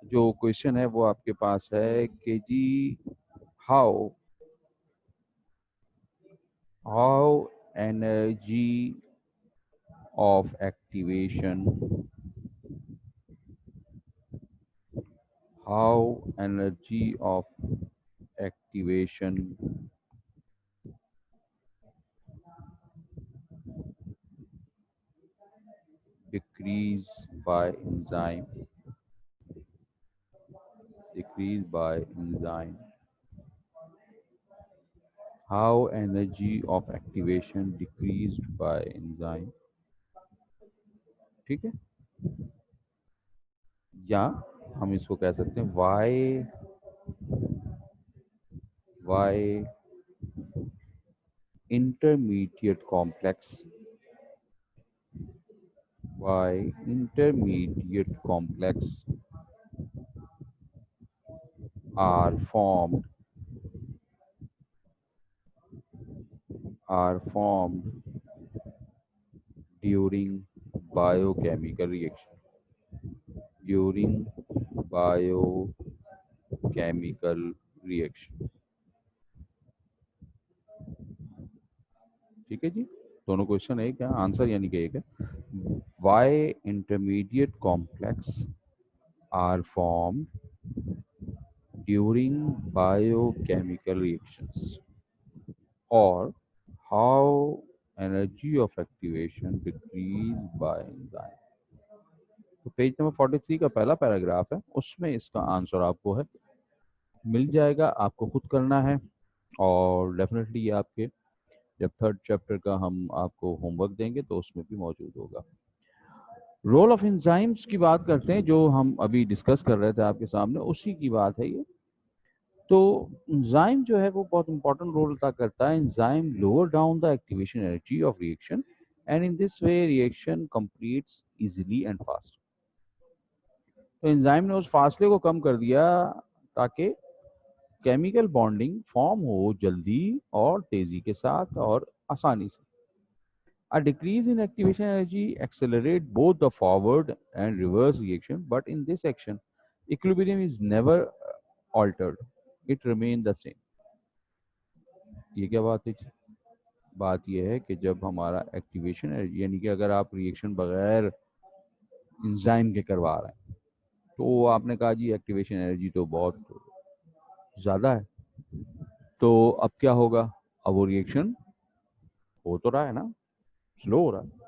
जो क्वेश्चन है वो आपके पास है कि जी how how energy of activation, how energy of activation decrease by enzyme, decrease by enzyme, how energy of activation decreased by enzyme। ठीक है, या हम इसको कह सकते हैं why intermediate complex, why intermediate complex are formed, are formed during biochemical reaction, during biochemical reaction। ठीक है जी, दोनों क्वेश्चन एक है, आंसर यानी कि एक है। Why intermediate complex are formed during biochemical reactions, और how energy of activation decrease by enzyme. तो पेज नंबर 43 का पहला पैराग्राफ है, उसमें इसका आंसर आपको है मिल जाएगा, आपको खुद करना है। और डेफिनेटली ये आपके जब थर्ड चैप्टर का हम आपको होमवर्क देंगे तो उसमें भी मौजूद होगा। रोल ऑफ एंजाइम्स की बात करते हैं, जो हम अभी डिस्कस कर रहे थे आपके सामने, उसी की बात है ये। तो एंजाइम जो है वो बहुत इंपॉर्टेंट रोल अदा करता है। Enzyme lower down the activation energy of reaction and in this way reaction completes easily and fast. तो एंजाइम ने उस फासले को कम कर दिया ताकि केमिकल बॉन्डिंग फॉर्म हो जल्दी और तेजी के साथ और आसानी से। A decrease in activation energy accelerate both the forward and reverse reaction, but in this action, equilibrium is never altered. It remain the same. ये क्या बात है जी? बात यह है कि जब हमारा एक्टिवेशन एनर्जी, यानी कि अगर आप रिएक्शन बगैर इंजाइम के करवा रहे हैं, तो आपने कहा जी एक्टिवेशन एनर्जी तो बहुत ज़्यादा है, तो अब क्या होगा? अब वो रिएक्शन हो तो रहा है ना, स्लो हो रहा है।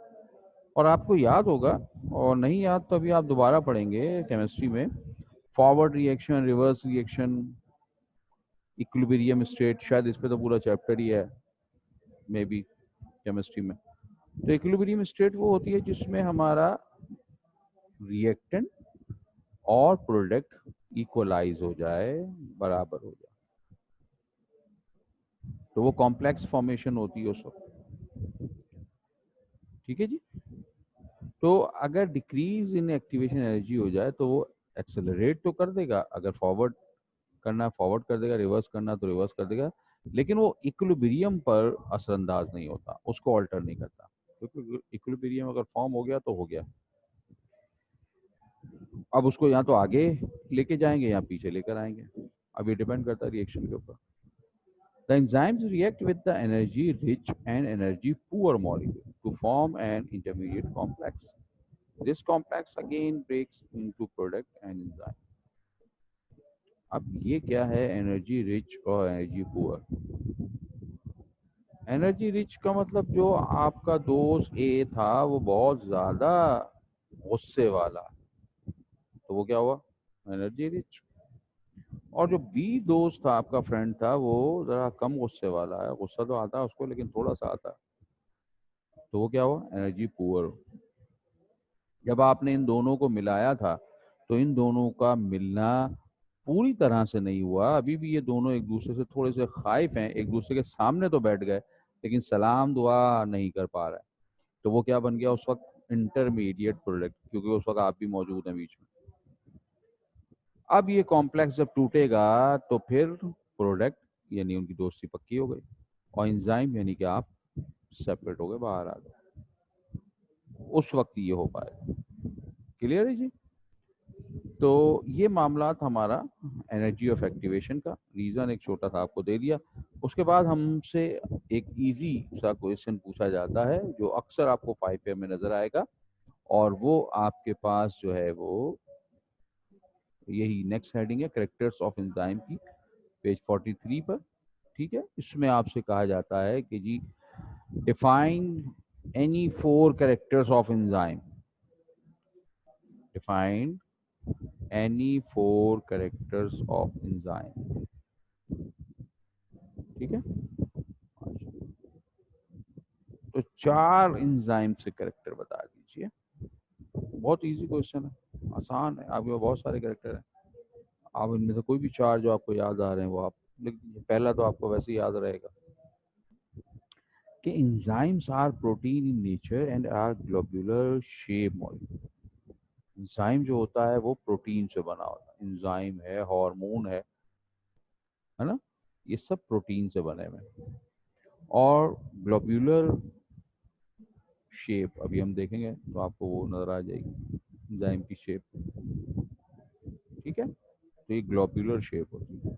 और आपको याद होगा, और नहीं याद तो अभी आप दोबारा पढ़ेंगे केमिस्ट्री में, forward reaction, reverse reaction, equilibrium state, शायद इस पे तो पूरा चैप्टर ही है मे बी केमिस्ट्री में। तो इक्विलिब्रियम स्टेट वो होती है जिसमें हमारा रिएक्टेंट और प्रोडक्ट इक्वलाइज हो जाए, बराबर हो जाए, तो वो कॉम्प्लेक्स फॉर्मेशन होती है उस वक्त। ठीक है जी। तो अगर डिक्रीज इन एक्टिवेशन एनर्जी हो जाए तो वो एक्सेलरेट तो कर देगा, अगर फॉरवर्ड करना है फॉरवर्ड कर देगा, रिवर्स करना तो रिवर्स कर देगा, लेकिन वो इक्विलिब्रियम पर असरअंदाज नहीं होता, उसको ऑल्टर नहीं करता, क्योंकि इक्विलिब्रियम अगर फॉर्म हो गया तो हो गया। अब उसको या तो आगे लेके जाएंगे या पीछे लेकर आएंगे, अब ये डिपेंड करता है रिएक्शन के ऊपर। The enzymes react with the energy-rich and energy-poor molecule to form an intermediate complex. This complex again breaks into product and enzyme. अब ये क्या है एनर्जी रिच और एनर्जी पुअर? एनर्जी रिच का मतलब जो आपका दोस्त ए था वो बहुत ज्यादा गुस्से वाला, तो वो क्या हुआ? Energy rich. और जो बी दोस्त था, आपका फ्रेंड था, वो जरा कम गुस्से वाला है, गुस्सा तो आता है उसको लेकिन थोड़ा सा आता है, तो वो क्या हुआ? Energy poor. जब आपने इन दोनों को मिलाया था तो इन दोनों का मिलना पूरी तरह से नहीं हुआ, अभी भी ये दोनों एक दूसरे से थोड़े से खाइफ हैं, एक दूसरे के सामने तो बैठ गए लेकिन सलाम दुआ नहीं कर पा रहे, तो वो क्या बन गया उस वक्त? इंटरमीडिएट प्रोडक्ट, क्योंकि उस वक्त आप भी मौजूद हैं बीच में। अब ये कॉम्प्लेक्स जब टूटेगा तो फिर प्रोडक्ट यानी उनकी दोस्ती पक्की हो गई, और इंजाइम यानी कि आप सेपरेट हो गए, बाहर आ गए, उस वक्त ये हो पाएगा। क्लियर है जी? तो ये मामला था हमारा एनर्जी ऑफ एक्टिवेशन का। रीज़न एक छोटा सा आपको दे दिया। उसके बाद हमसे एक इजी सा क्वेश्चन पूछा जाता है जो अक्सर आपको 5 में नज़र आएगा, और वो आपके पास जो है वो यही नेक्स्ट हेडिंग है, करेक्टर्स ऑफ एंजाइम की, पेज 43 पर। ठीक है, इसमें आपसे कहा जाता है कि जी define any 4 characters of enzyme, define any 4 characters of enzyme. ठीक है, तो 4 एंजाइम से कैरेक्टर बता दीजिए। बहुत इजी क्वेश्चन है, आसान है, आपके पास बहुत सारे कैरेक्टर हैं, आप इनमें से कोई भी 4 जो आपको याद आ रहे हैं वो आप लिख दीजिए। पहला तो आपको वैसे ही याद रहेगा कि enzymes are protein in nature and are globular shape molecule. Enzyme जो होता है वो प्रोटीन से बना होता है, एंजाइम है, हार्मोन है ना, ये सब प्रोटीन से बने हुए हैं। और ग्लोब्यूलर शेप अभी हम देखेंगे तो आपको वो नजर आ जाएगी एंजाइम की शेप। ठीक है, तो ये ग्लोब्यूलर शेप होती है।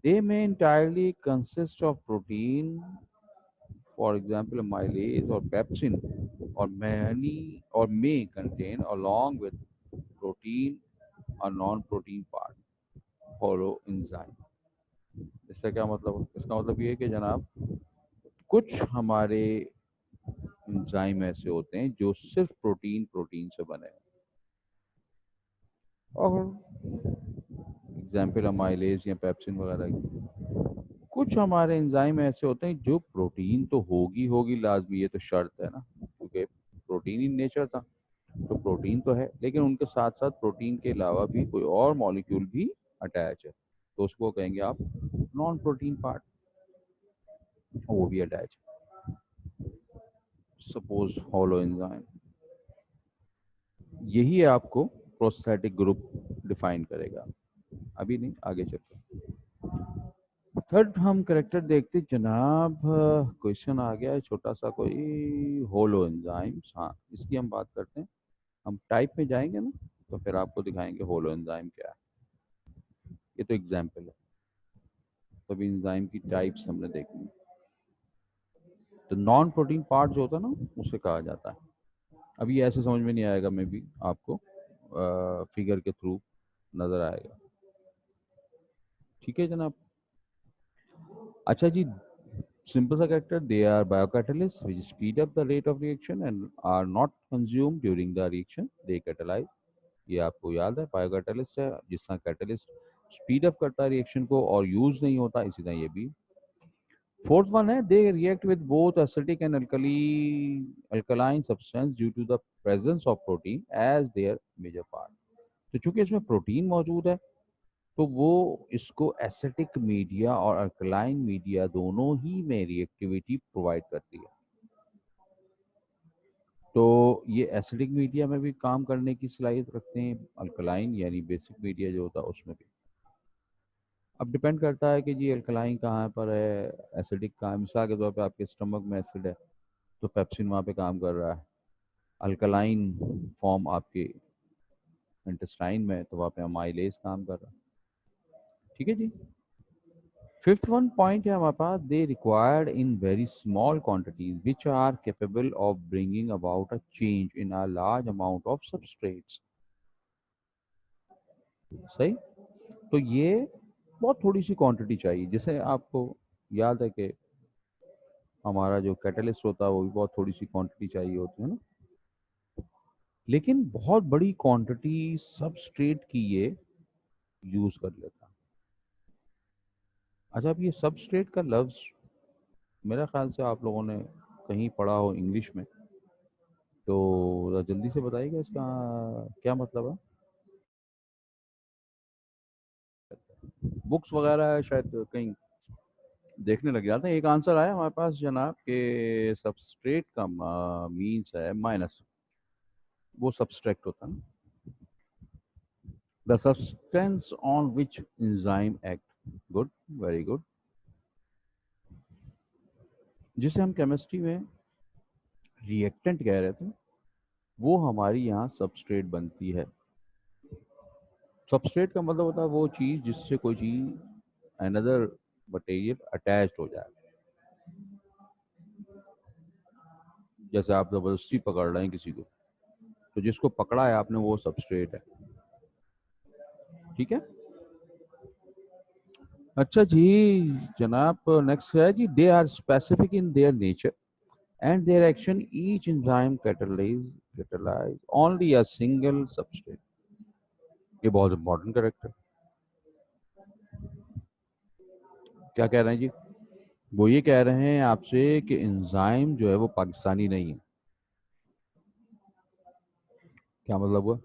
दे मे entirely consist of protein, for example amylase or pepsin, or many or may contain along with protein or non-protein part follow enzyme। इसका क्या मतलब? इसका मतलब ये है कि जनाब कुछ हमारे एंजाइम ऐसे होते हैं जो सिर्फ प्रोटीन प्रोटीन से बने हैं, और एग्जाम्पल अमाइलेज या पेप्सिन वगैरह की। कुछ हमारे एंजाइम ऐसे होते हैं जो प्रोटीन तो होगी होगी लाजमी, ये तो शर्त है ना, क्योंकि प्रोटीन इन नेचर था, तो प्रोटीन तो है, लेकिन उनके साथ साथ प्रोटीन के अलावा भी कोई और मॉलिक्यूल भी अटैच है, तो उसको कहेंगे आप नॉन प्रोटीन पार्ट, वो भी अटैच है। सपोज हॉलो एंजाइम, यही आपको प्रोस्थेटिक ग्रुप डिफाइन करेगा। अभी नहीं, आगे चलते। थर्ड हम करेक्टर देखते जनाब, क्वेश्चन आ गया है छोटा सा कोई, होलो एंजाइम्स, हाँ इसकी हम बात करते हैं। हम टाइप में जाएंगे ना तो फिर आपको दिखाएंगे होलो एंजाइम क्या है। ये तो एग्जाम्पल है, तभी एंजाइम की टाइप्स हमने देखनी। तो नॉन प्रोटीन पार्ट जो होता है ना उसे कहा जाता है। अभी ऐसे समझ में नहीं आएगा, मे बी आपको फिगर के थ्रू नजर आएगा। ठीक है जनाब। अच्छा जी, simple सा character, they are biocatalysts which speed up the rate of reaction and are not consumed during the reaction, they catalyze। ये आपको याद है, बायोकैटलिस्ट है जिस तरह कैटलिस्ट स्पीड अप करता है रिएक्शन को और यूज नहीं होता, इसी तरह ये भी। फोर्थ वन है, they react with both acidic and alkaline substance due to the presence of protein as their major part. तो चूंकि इसमें प्रोटीन मौजूद है तो वो इसको एसिटिक मीडिया और अल्कलाइन मीडिया दोनों ही में रिएक्टिविटी प्रोवाइड करती है। तो ये एसिडिक मीडिया में भी काम करने की सलाहियत रखते हैं, अल्कलाइन यानी बेसिक मीडिया जो होता है उसमें भी। अब डिपेंड करता है कि जी अल्कलाइन कहाँ पर है, एसिडिक कहाँ है। मिसाल के तौर पे आपके स्टमक में एसिड है तो पेप्सिन वहाँ पे काम कर रहा है। अल्कलाइन फॉर्म आपके इंटेस्टाइन में तो वहाँ पे अमाइलेज काम कर रहा है। ठीक है जी। फिफ्थ वन पॉइंट है हमारे पास, they required in very small quantities which are capable of bringing about a change in a large amount of substrates. सही। तो ये बहुत थोड़ी सी क्वांटिटी चाहिए। जैसे आपको याद है कि हमारा जो कैटलिस्ट होता है वो भी बहुत थोड़ी सी क्वांटिटी चाहिए होती है ना, लेकिन बहुत बड़ी क्वांटिटी सबस्ट्रेट की ये यूज कर लेता है। अच्छा, अब ये सबस्ट्रेट का लफ्ज मेरा ख्याल से आप लोगों ने कहीं पढ़ा हो इंग्लिश में, तो ज़रा जल्दी से बताइएगा इसका क्या मतलब है। बुक्स वगैरह है शायद कहीं देखने लग जाते हैं। एक आंसर आया हमारे पास जनाब के सबस्ट्रेट का मीन्स है माइनस, वो सबस्ट्रैक्ट होता है ना, the substance on which enzyme act. Good, very good. जिसे हम केमिस्ट्री में रिएक्टेंट कह रहे थे वो हमारी यहाँ सबस्ट्रेट बनती है। सबस्ट्रेट का मतलब होता है वो चीज जिससे कोई चीज अनदर मटेरियल अटैच्ड हो जाए। जैसे आप जबरदस्ती पकड़ रहे हैं किसी को, तो जिसको पकड़ा है आपने वो सबस्ट्रेट है। ठीक है। अच्छा जी जनाब, नेक्स्ट है जी, they are specific in their nature and their action, each enzyme catalyse only a single substrate. ये बहुत इंपॉर्टेंट करेक्टर। क्या कह रहे हैं जी? वो ये कह रहे हैं आपसे कि एंजाइम जो है वो पाकिस्तानी नहीं है। क्या मतलब हुआ?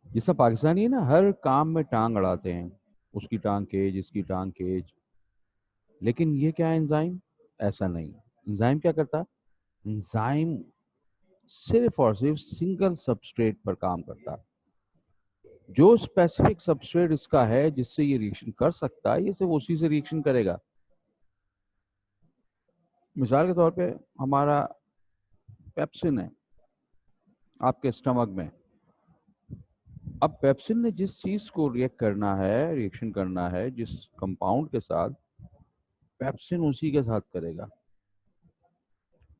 जिससे पाकिस्तानी है ना, हर काम में टांग अड़ाते हैं, उसकी टांग केज, इसकी टांग केज। लेकिन ये क्या है एंजाइम? ऐसा नहीं। एंजाइम क्या करता है? एंजाइम सिर्फ और सिर्फ सिंगल सबस्ट्रेट पर काम करता है। जो स्पेसिफिक सबस्ट्रेट इसका है जिससे ये रिएक्शन कर सकता है, ये सिर्फ उसी से रिएक्शन करेगा। मिसाल के तौर पे हमारा पेप्सिन है आपके स्टमक में। अब पेप्सिन ने जिस चीज को रिएक्ट करना है, रिएक्शन करना है जिस कंपाउंड के साथ, पेप्सिन उसी के साथ करेगा।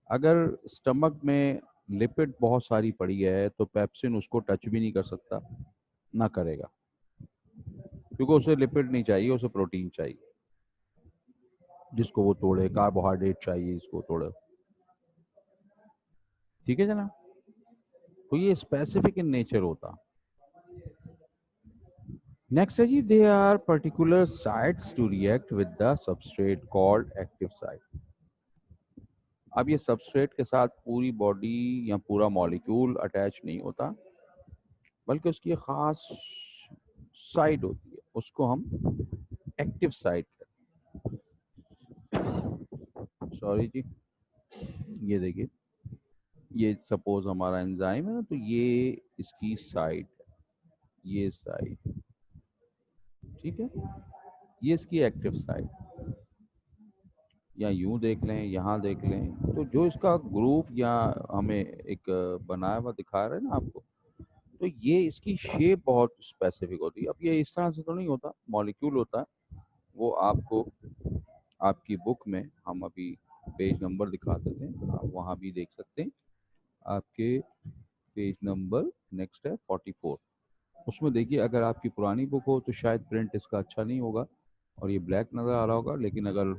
अगर स्टमक में लिपिड बहुत सारी पड़ी है तो पेप्सिन उसको टच भी नहीं कर सकता, ना करेगा, क्योंकि उसे लिपिड नहीं चाहिए, उसे प्रोटीन चाहिए जिसको वो तोड़े, कार्बोहाइड्रेट चाहिए इसको तोड़े। ठीक है जना। तो ये स्पेसिफिक इन नेचर होता। नेक्स्ट है जी, they are particular sites to react with the substrate called active site. अब ये सबस्ट्रेट के साथ पूरी बॉडी या पूरा मॉलिक्यूल अटैच नहीं होता, बल्कि उसकी एक खास साइट होती है, उसको हम एक्टिव साइट कहते हैं। सॉरी जी, ये देखिए, ये सपोज हमारा एंजाइम है ना, तो ये इसकी साइट है, ये साइट। ठीक है, ये इसकी एक्टिव साइट। या यूं देख लें, यहाँ देख लें, तो जो इसका ग्रुप या हमें एक बनाया हुआ दिखा रहे हैं ना आपको, तो ये इसकी शेप बहुत स्पेसिफिक होती है। अब ये इस तरह से तो नहीं होता, मॉलिक्यूल होता है वो। आपको आपकी बुक में हम अभी पेज नंबर दिखा देते हैं, आप वहाँ भी देख सकते हैं। आपके पेज नंबर नेक्स्ट है 44। उसमें देखिए, अगर आपकी पुरानी बुक हो तो शायद प्रिंट इसका अच्छा नहीं होगा और ये ब्लैक नज़र आ रहा होगा, लेकिन अगर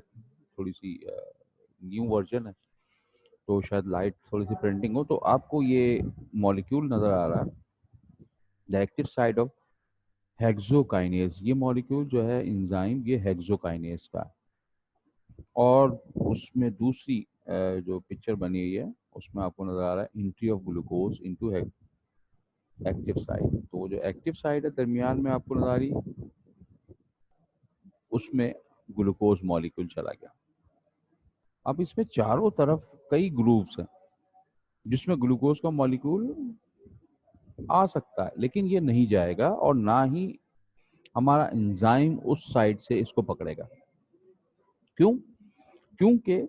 थोड़ी सी न्यू वर्जन है तो शायद लाइट थोड़ी सी प्रिंटिंग हो, तो आपको ये मॉलिक्यूल नज़र आ रहा है, the active side of hexokinase. ये मॉलिक्यूल जो है एंजाइम, ये हेक्सोकाइनेज का है। और उसमें दूसरी जो पिक्चर बनी हुई है उसमें आपको नज़र आ रहा है entry of glucose into active side. तो जो एक्टिव साइड है दरमियान में आपको नज़र आ रही है, उसमें ग्लूकोज मॉलिक्यूल चला गया। अब इसमें चारों तरफ कई ग्रुप्स हैं जिसमें ग्लूकोज का मॉलिक्यूल आ सकता है, लेकिन ये नहीं जाएगा और ना ही हमारा एंजाइम उस साइड से इसको पकड़ेगा। क्यों? क्योंकि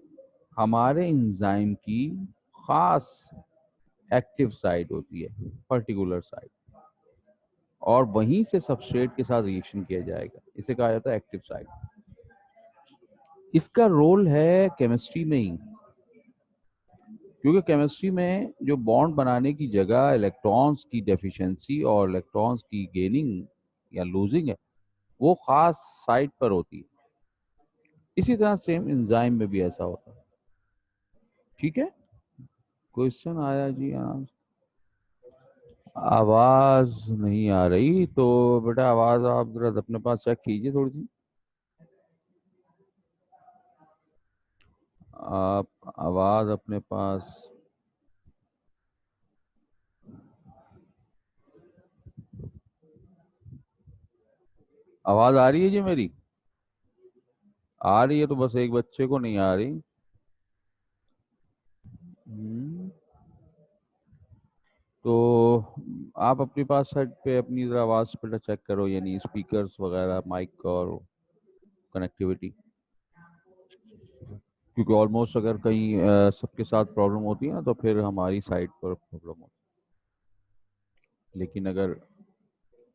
हमारे एंजाइम की खास एक्टिव साइड होती है, पर्टिकुलर साइड, और वहीं से सबस्ट्रेट के साथ रिएक्शन किया जाएगा। इसे कहा जाता है एक्टिव साइड। इसका रोल है केमिस्ट्री में ही, क्योंकि केमिस्ट्री में जो बॉन्ड बनाने की जगह इलेक्ट्रॉन्स की डेफिशिएंसी और इलेक्ट्रॉन्स की गेनिंग या लूजिंग है, वो खास साइट पर होती है। इसी तरह सेम एंजाइम में भी ऐसा होता है। ठीक है, क्वेश्चन आया जी? आवाज नहीं आ रही तो बेटा आवाज आप जरा अपने पास चेक कीजिए थोड़ी सी। आप आवाज अपने पास, आवाज आ रही है जी मेरी? आ रही है तो बस एक बच्चे को नहीं आ रही। हम्म, तो आप अपनी पास साइड पे अपनी जरा आवाज पे चेक करो, यानी स्पीकर्स वगैरह, माइक और कनेक्टिविटी। क्योंकि ऑलमोस्ट अगर कहीं सबके साथ प्रॉब्लम होती है ना तो फिर हमारी साइड पर प्रॉब्लम होती है, लेकिन अगर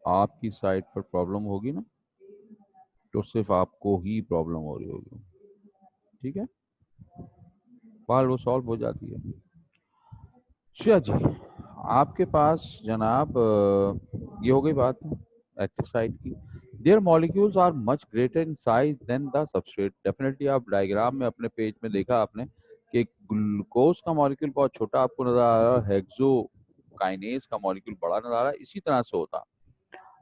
आपकी साइड पर प्रॉब्लम होगी ना तो सिर्फ आपको ही प्रॉब्लम हो रही होगी। ठीक है, बाल वो सॉल्व हो जाती है। अच्छा जी, आपके पास जनाब ये हो गई बात एक्टिव साइड की। Their molecules are much greater in size than the substrate. Definitely आप डायग्राम में अपने पेज में देखा आपने कि ग्लूकोज का मॉलिक्यूल बहुत छोटा आपको नजर आ रहा है, हेक्सो काइनेज का मॉलिक्यूल बड़ा नजर आ रहा है। इसी तरह से होता,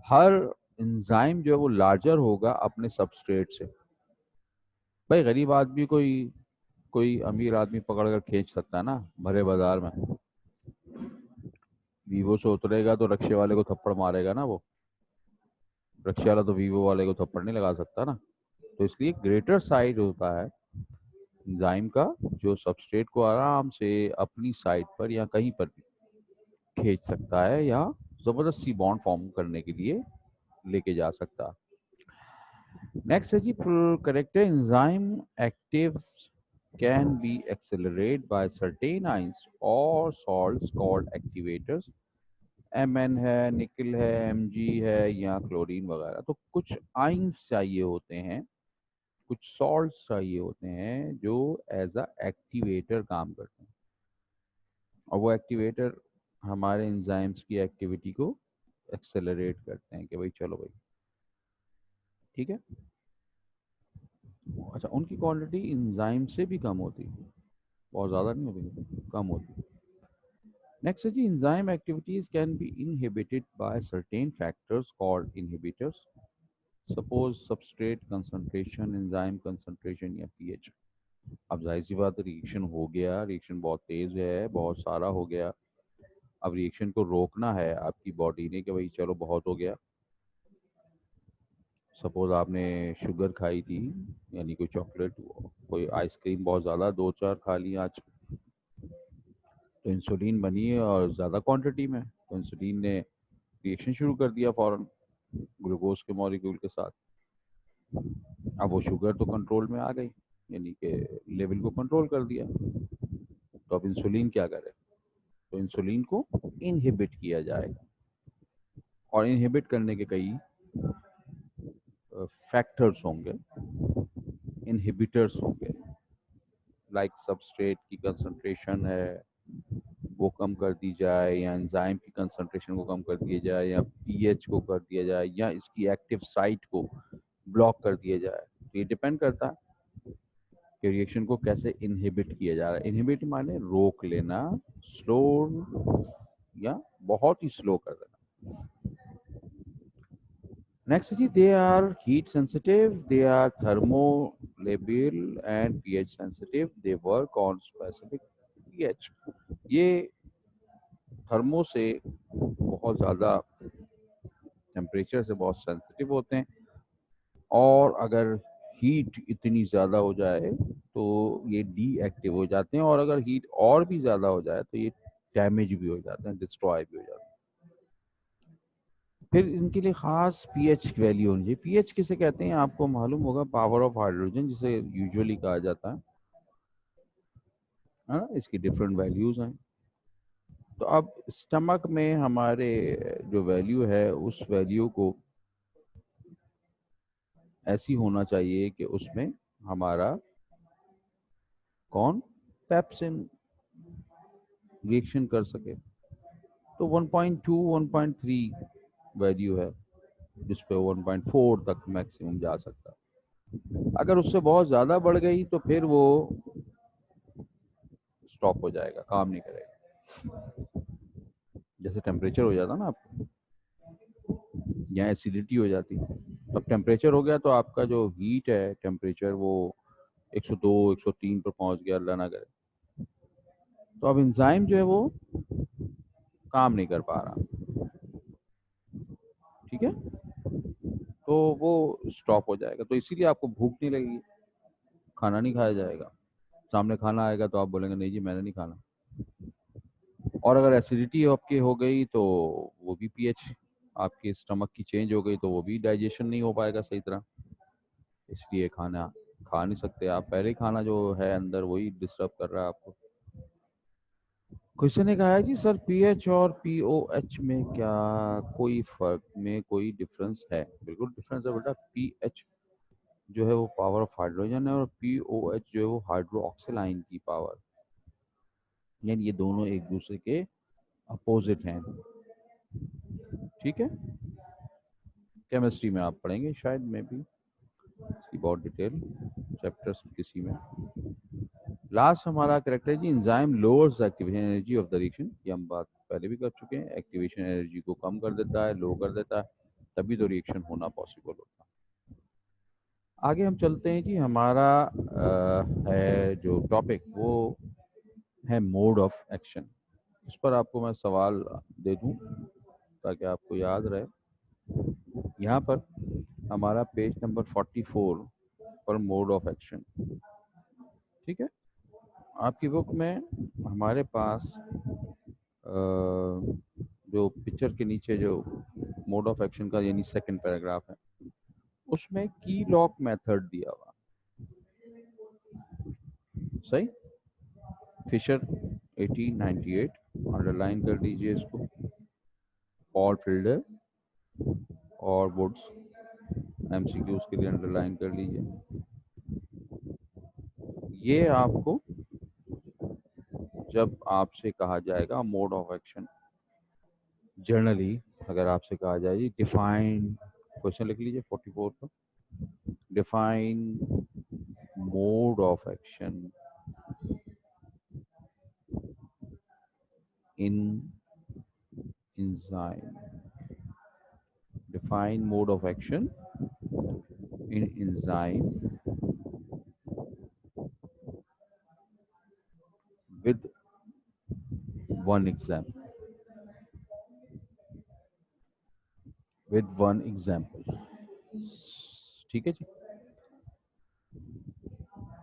हर एंजाइम जो है वो लार्जर होगा अपने सबस्ट्रेट से। भाई गरीब आदमी कोई कोई अमीर आदमी पकड़ कर खींच सकता है ना भरे बाजार में। वीवो से उतरेगा तो रक्शे वाले को थप्पड़ मारेगा ना वो, रक्शे वाला तो वीवो वाले को थप्पड़ नहीं लगा सकता ना। तो इसलिए ग्रेटर साइज होता है एंजाइम का, जो सबस्ट्रेट को आराम से अपनी साइड पर या कहीं पर भी खींच सकता है या जबरदस्ती बॉन्ड फॉर्म करने के लिए लेके जा सकता है। नेक्स्ट है जी, character enzyme actives can be accelerate by certain ions और सॉल्ट्स कॉल्ड एक्टिवेटर्स। Mn है, निकल है, Mg है या क्लोरीन वगैरह। तो कुछ आइंस चाहिए होते हैं, कुछ सॉल्ट्स चाहिए होते हैं जो एज अ एक्टिवेटर काम करते हैं, और वो एक्टिवेटर हमारे एंजाइम्स की एक्टिविटी को एक्सेलरेट करते हैं कि भाई चलो भाई। ठीक है, अच्छा, उनकी क्वांटिटी एंजाइम से भी कम होती है, बहुत ज़्यादा नहीं होती, कम होती है। नेक्स्ट है जी, enzyme activities can be inhibited by certain factors called inhibitors. Suppose substrate concentration, enzyme concentration या पीएच। अब जाहिर सी बात, रिएक्शन हो गया, रिएक्शन बहुत तेज है, बहुत सारा हो गया। अब रिएक्शन को रोकना है आपकी बॉडी ने कि भाई चलो बहुत हो गया। सपोज आपने शुगर खाई थी, यानी कोई चॉकलेट, कोई आइसक्रीम बहुत ज़्यादा 2-4 खा ली आज, तो इंसुलिन बनी है और ज़्यादा क्वांटिटी में, तो इंसुलिन ने रिएक्शन शुरू कर दिया फौरन ग्लूकोज के मॉलिक्यूल के साथ। अब वो शुगर तो कंट्रोल में आ गई, यानी कि लेवल को कंट्रोल कर दिया। तो अब इंसुलिन क्या करे? तो इंसुलिन को इनहिबिट किया जाएगा, और इनहिबिट करने के कई फैक्टर्स होंगे, इनहिबिटर्स होंगे। लाइक सबस्ट्रेट की कंसंट्रेशन है वो कम कर दी जाए, या एंजाइम की कंसंट्रेशन को कम कर दिया जाए, या पीएच को कर दिया जाए, या इसकी एक्टिव साइट को ब्लॉक कर दिया जाए। तो ये डिपेंड करता है कि रिएक्शन को कैसे इनहिबिट किया जा रहा है। इनहिबिट माने रोक लेना, स्लो या बहुत ही स्लो कर देना। नेक्स्ट जी, they are heat sensitive, they are thermolabile and pH sensitive, they work on specific pH. ये थर्मो से बहुत ज़्यादा टेम्परेचर से बहुत सेंसिटिव होते हैं, और अगर हीट इतनी ज़्यादा हो जाए तो ये डीएक्टिव हो जाते हैं, और अगर हीट और भी ज़्यादा हो जाए तो ये डैमेज भी हो जाते हैं, डिस्ट्रॉय भी हो जाते हैं। फिर इनके लिए खास पीएच वैल्यू होनी चाहिए। पीएच किसे कहते हैं आपको मालूम होगा, पावर ऑफ हाइड्रोजन जिसे यूजुअली कहा जाता है ना। इसकी डिफरेंट वैल्यूज हैं। तो अब स्टमक में हमारे जो वैल्यू है उस वैल्यू को ऐसी होना चाहिए कि उसमें हमारा कौन पेप्सिन रिएक्शन कर सके। तो 1.2 1.3 वैल्यू है जिस पे 1.4 तक मैक्सिमम जा सकता है। अगर उससे बहुत ज़्यादा बढ़ गई तो फिर वो स्टॉप हो जाएगा, काम नहीं करेगा। जैसे टेम्परेचर हो जाता ना आपको, या एसिडिटी हो जाती। अब टेम्परेचर हो गया तो आपका जो हीट है टेम्परेचर वो 102 103 पर पहुंच गया, अल्लाह ना करे, तो अब एंजाइम जो है वो काम नहीं कर पा रहा। ठीक है, तो वो स्टॉप हो जाएगा। तो इसीलिए आपको भूख नहीं लगेगी, खाना नहीं खाया जाएगा। सामने खाना आएगा तो आप बोलेंगे नहीं जी मैंने नहीं खाना। और अगर एसिडिटी आपकी हो गई तो वो भी पीएच आपके स्टमक की चेंज हो गई तो वो भी डाइजेशन नहीं हो पाएगा सही तरह, इसलिए खाना खा नहीं सकते आप। पहले ही खाना जो है अंदर वही डिस्टर्ब कर रहा है आपको। क्वेश्चन ने कहा है जी सर पीएच और पीओएच में क्या कोई फर्क में कोई डिफरेंस है? बिल्कुल डिफरेंस है बेटा। पीएच जो है वो पावर ऑफ हाइड्रोजन है, और पीओएच जो है वो हाइड्रोक्सिल की पावर, यानी ये दोनों एक दूसरे के अपोजिट हैं। ठीक है, केमिस्ट्री में आप पढ़ेंगे शायद में भी इसकी बहुत डिटेल चैप्टर्स किसी में। लास्ट हमारा character G, enzyme lowers the activation energy of the reaction. ये हम बात पहले भी कर चुके हैं, एक्टिवेशन एनर्जी को कम कर देता है, लो कर देता है, तभी तो रिएक्शन होना पॉसिबल होता है। आगे हम चलते हैं जी, हमारा है जो टॉपिक वो है मोड ऑफ एक्शन। उस पर आपको मैं सवाल दे दूं ताकि आपको याद रहे। यहाँ पर हमारा पेज नंबर 44 पर मोड ऑफ एक्शन। ठीक है, आपकी बुक में हमारे पास जो पिक्चर के नीचे जो मोड ऑफ एक्शन का यानी सेकंड पैराग्राफ है उसमें की लॉक मेथड दिया हुआ। सही, फिशर 1898 अंडरलाइन कर दीजिए इसको, पॉल फिल्डर और वुड्स एमसीक्यूज के लिए अंडरलाइन कर लीजिए। ये आपको जब आपसे कहा जाएगा मोड ऑफ एक्शन, जनरली अगर आपसे कहा जाए जी डिफाइन, क्वेश्चन लिख लीजिए 44 पर, define mode of action in enzyme, define mode of action in enzyme with one example, with one example। ठीक है जी,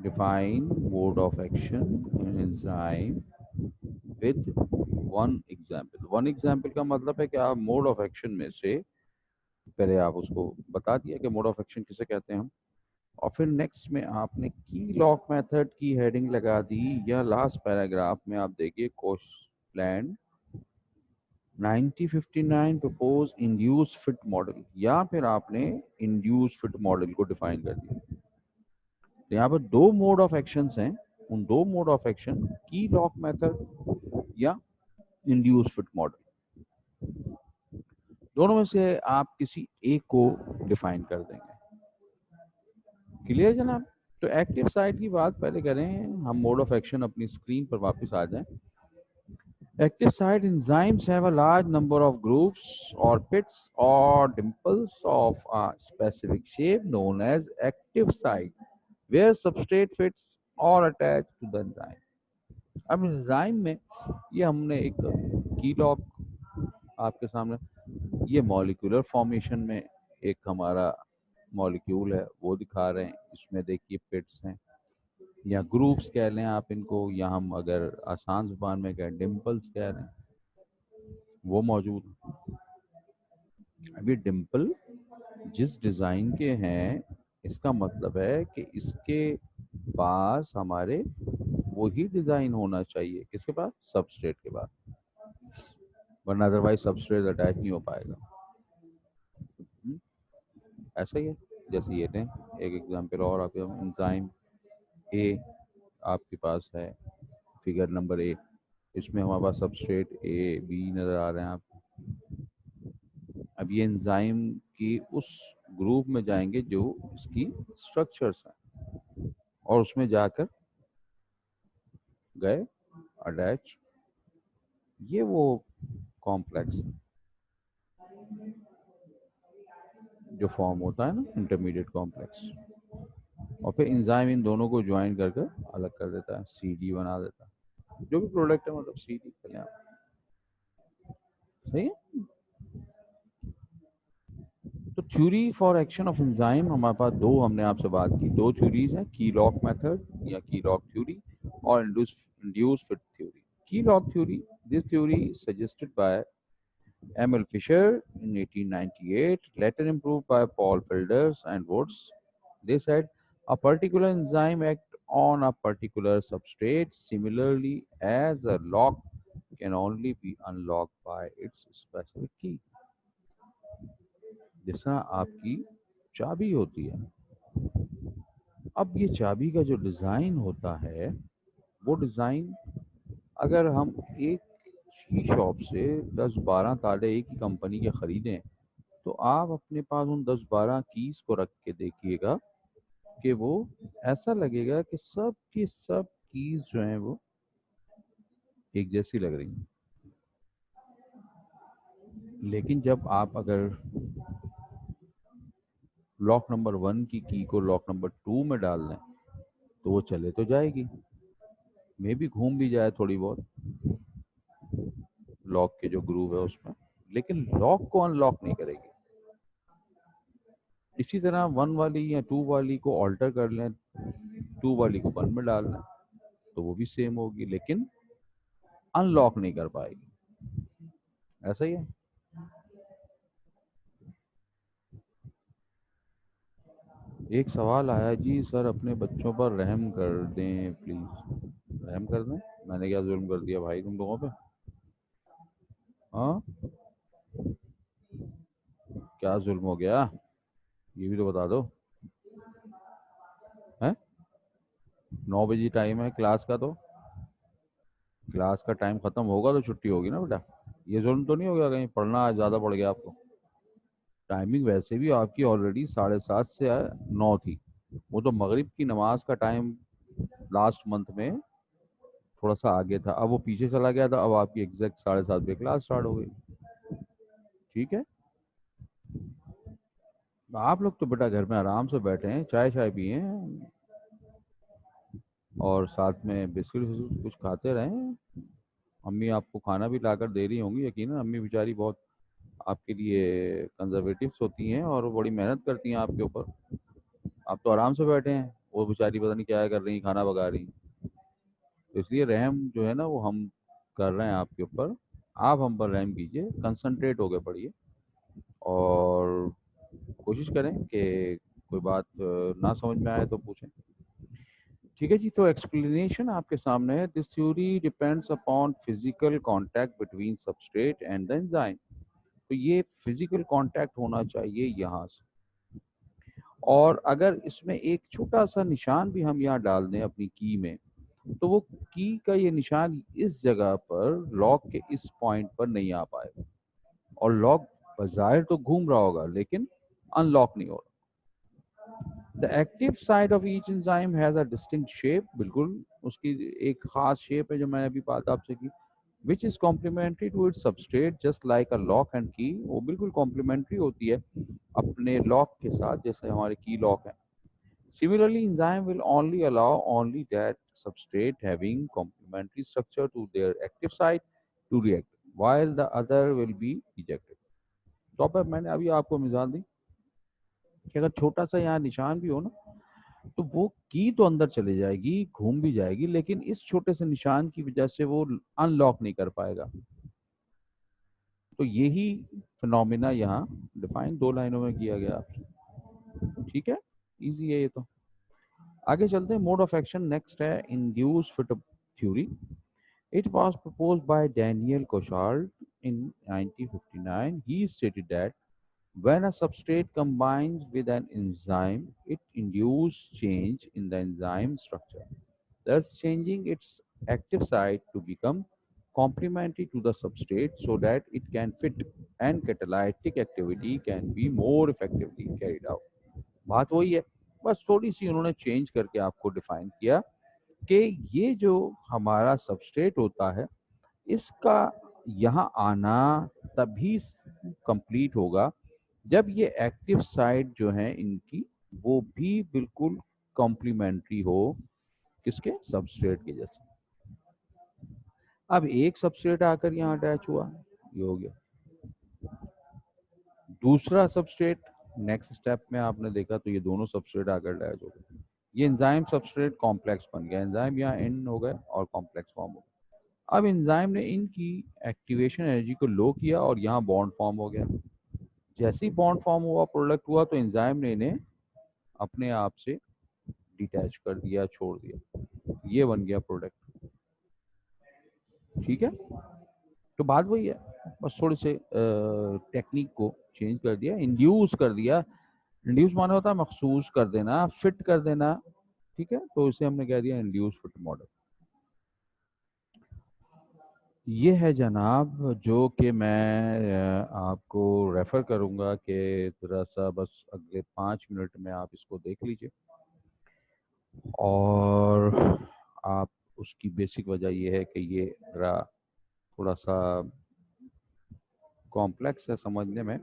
define mode of action in enzyme with one example। one example का मतलब है कि आप मोड ऑफ एक्शन में से पहले आप उसको बता दिया कि मोड ऑफ एक्शन किसे कहते हैं हम, और फिर नेक्स्ट में आपने की लॉक मेथड की हेडिंग लगा दी, या लास्ट पैराग्राफ में आप देखिए कोस्टलैंड 1959 प्रपोज इंड्यूस फिट मॉडल, या फिर आपने इंड्यूस फिट मॉडल को डिफाइन कर दिया। तो यहाँ पर दो मोड ऑफ एक्शंस हैं, उन दो मोड ऑफ एक्शन, की लॉक मेथड या इंड्यूस फिट मॉडल, दोनों में से आप किसी एक को डिफाइन कर देंगे। क्लियर जनाब? तो एक्टिव साइट की बात पहले करें, हम मोड ऑफ एक्शन अपनी स्क्रीन पर वापस आ जाएं। Active site enzymes have a large number of grooves or pits or dimples of a specific shape known as active site where substrate fits or attach to the enzyme. अब enzyme में ये हमने एक की lock आपके सामने, ये molecular formation में एक हमारा मॉलिक्यूल है वो दिखा रहे हैं। इसमें देखिए पिट्स हैं या ग्रूव्स कह लें आप इनको, या हम अगर आसान जुबान में कहें डिम्पल्स कह रहे हैं, वो मौजूद है। अभी डिम्पल जिस डिज़ाइन के हैं, इसका मतलब है कि इसके पास हमारे वही डिज़ाइन होना चाहिए, किसके पास? सबस्ट्रेट के पास, वरना अदरवाइज सबस्ट्रेट अटैच नहीं हो पाएगा। ऐसा ही है, जैसे ये लें एक एग्जांपल और आपके, एंजाइम ए आपके पास है, फिगर नंबर ए, इसमें हमारे पास सबस्ट्रेट ए बी नज़र आ रहे हैं आप। अब ये एंजाइम की उस ग्रुप में जाएंगे जो इसकी स्ट्रक्चर्स हैं और उसमें जाकर गए अटैच, ये वो कॉम्प्लेक्स जो फॉर्म होता है ना, इंटरमीडिएट कॉम्प्लेक्स, और फिर एंजाइम इन दोनों को ज्वाइन करके अलग कर देता है, सीडी बना देता है, जो भी प्रोडक्ट है मतलब सीडी करें आप। सही है? तो theory for action of enzyme हमारे पास दो, हमने आपसे बात की, दो थ्योरीज हैं, की लॉक मेथड या की लॉक थ्योरी और इंड्यूस फिट थ्योरी। की lock theory, this theory suggested by M.L. Fisher in 1898, later improved by Paul Fielders and Woods. They said a particular enzyme acts on a particular substrate similarly as a lock can only be unlocked by its specific key. जिस तरह आपकी चाबी होती है, अब ये चाबी का जो डिज़ाइन होता है, वो डिज़ाइन अगर हम एक ही शॉप से 10-12 ताले एक ही कंपनी के ख़रीदें, तो आप अपने पास उन 10-12 कीज़ को रख के देखिएगा कि वो ऐसा लगेगा कि सब की सब कीज़ जो हैं वो एक जैसी लग रही हैं। लेकिन जब आप अगर लॉक नंबर 1 की की को लॉक नंबर 2 में डाल दें, तो वो चले तो जाएगी, मे भी घूम भी जाए थोड़ी बहुत लॉक के जो ग्रूव है उसमें, लेकिन लॉक को अनलॉक नहीं करेगी। इसी तरह 1 वाली या 2 वाली को ऑल्टर कर लें, 2 वाली को 1 में डाल लें, तो वो भी सेम होगी, लेकिन अनलॉक नहीं कर पाएगी। ऐसा ही है। एक सवाल आया जी, सर अपने बच्चों पर रहम कर दें प्लीज। रहम कर दें? मैंने क्या जुल्म कर दिया भाई तुम लोगों पे? हाँ, क्या जुल्म हो गया, ये भी तो बता दो। है 9 बजे टाइम है क्लास का, तो क्लास का टाइम खत्म होगा तो छुट्टी होगी ना बेटा। ये जुल्म तो नहीं हो गया कहीं पढ़ना आज ज़्यादा पड़ गया आपको? टाइमिंग वैसे भी आपकी ऑलरेडी 7:30 से 9 थी, वो तो मगरिब की नमाज का टाइम लास्ट मंथ में थोड़ा सा आगे था, अब वो पीछे चला गया था, अब आपकी एग्जैक्ट 7:30 बजे क्लास स्टार्ट हो गई। ठीक है, आप लोग तो बेटा घर में आराम से बैठे हैं, चाय चाय पिए और साथ में बिस्किट विस्किट कुछ खाते रहें। अम्मी आपको खाना भी लाकर दे रही होंगी, यकीनन अम्मी बेचारी बहुत आपके लिए कंजर्वेटिव्स होती हैं और बड़ी मेहनत करती हैं आपके ऊपर। आप तो आराम से बैठे हैं, वो बेचारी पता नहीं क्या कर रही, खाना पका रही। तो इसलिए रहम जो है ना वो हम कर रहे हैं आपके ऊपर, आप हम पर रहम कीजिए, कंसंट्रेट होकर पढ़िए और कोशिश करें कि कोई बात ना समझ में आए तो पूछें। ठीक है जी, तो एक्सप्लेनेशन आपके सामने है। This theory depends upon physical contact between substrate and the enzyme. तो ये फिजिकल कांटेक्ट होना चाहिए यहाँ से, और अगर इसमें एक छोटा सा निशान भी हम यहाँ डाल दें अपनी की में, तो वो की का ये निशान इस जगह पर लॉक के इस पॉइंट पर नहीं आ पाएगा और लॉक बाहर तो घूम रहा होगा लेकिन अनलॉक नहीं हो रहा। The active side of each enzyme has a distinct shape, बिल्कुल उसकी एक खास शेप है जो मैंने अभी बात आपसे की, which is complementary to its substrate just like a lock and key। वो बिल्कुल कॉम्प्लीमेंट्री होती है अपने लॉक के साथ जैसे हमारे की लॉक है। Similarly, enzyme will only allow only that substrate having complementary structure to their active site to react, while the other will be rejected। तो अब मैंने अभी आपको मिसाल दी कि अगर छोटा सा यहाँ निशान भी हो ना तो वो की तो अंदर चली जाएगी, घूम भी जाएगी, लेकिन इस छोटे से निशान की वजह से वो अनलॉक नहीं कर पाएगा। तो यही फिनोमिना यहाँ डिफाइन 2 लाइनों में किया गया। ठीक है, इजी है ये तो। आगे चलते हैं, मोड ऑफ एक्शन नेक्स्ट है induced fit theory. It was proposed by Daniel Koshland in 1959। He stated that when a substrate combines with an enzyme, it induces change in the enzyme structure, thus changing its active site to become complementary to the substrate so that it can fit and catalytic activity can be more effectively carried out। बात वही है, बस थोड़ी सी उन्होंने change करके आपको define किया कि ये जो हमारा सबस्ट्रेट होता है इसका यहाँ आना तभी कंप्लीट होगा जब ये एक्टिव साइट जो है इनकी वो भी बिल्कुल कॉम्प्लीमेंट्री हो किसके, सबस्ट्रेट के जैसे। अब एक सबस्ट्रेट आकर यहाँ अटैच हुआ, ये हो गया। दूसरा सबस्ट्रेट नेक्स्ट स्टेप में आपने देखा तो ये दोनों सबस्ट्रेट आकर अटैच हो गए, ये एंजाइम सबस्ट्रेट कॉम्प्लेक्स बन गया, एंजाइम यहाँ एंड हो गए और कॉम्प्लेक्स फॉर्म हो गया। अब एंजाइम ने इनकी एक्टिवेशन एनर्जी को लो किया और यहाँ बॉन्ड फॉर्म हो गया। जैसे ही बॉन्ड फॉर्म हुआ, प्रोडक्ट हुआ, तो एंजाइम ने इन्हें अपने आप से डिटैच कर दिया, छोड़ दिया, ये बन गया प्रोडक्ट। ठीक है, तो बात वही है, बस थोड़े से टेक्निक को चेंज कर दिया, इंड्यूस कर दिया। इंड्यूस माने होता है मखसूस कर देना, फिट कर देना। ठीक है, तो इसे हमने कह दिया इंड्यूस फिट मॉडल। ये है जनाब जो कि मैं आपको रेफर करूंगा कि थोड़ा सा बस अगले 5 मिनट में आप इसको देख लीजिए और आप उसकी बेसिक वजह ये है कि ये थोड़ा सा कॉम्प्लेक्स है समझने में।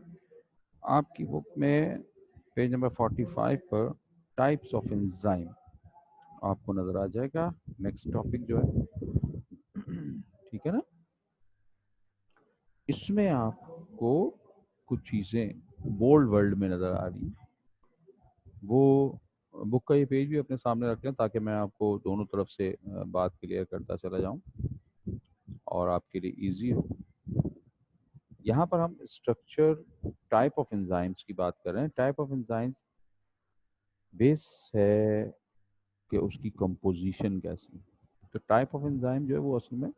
आपकी बुक में पेज नंबर 45 पर टाइप्स ऑफ एंजाइम आपको नजर आ जाएगा, नेक्स्ट टॉपिक जो है। ठीक है ना, इसमें आपको कुछ चीज़ें बोल्ड वर्ल्ड में नज़र आ रही हैं। वो बुक का ये पेज भी अपने सामने रख लें ताकि मैं आपको दोनों तरफ से बात क्लियर करता चला जाऊं और आपके लिए इजी हो। यहाँ पर हम स्ट्रक्चर टाइप ऑफ एंजाइम्स की बात कर रहे हैं। टाइप ऑफ एंजाइम्स बेस है कि उसकी कंपोजिशन कैसी। तो टाइप ऑफ एंजाइम जो है वो असल में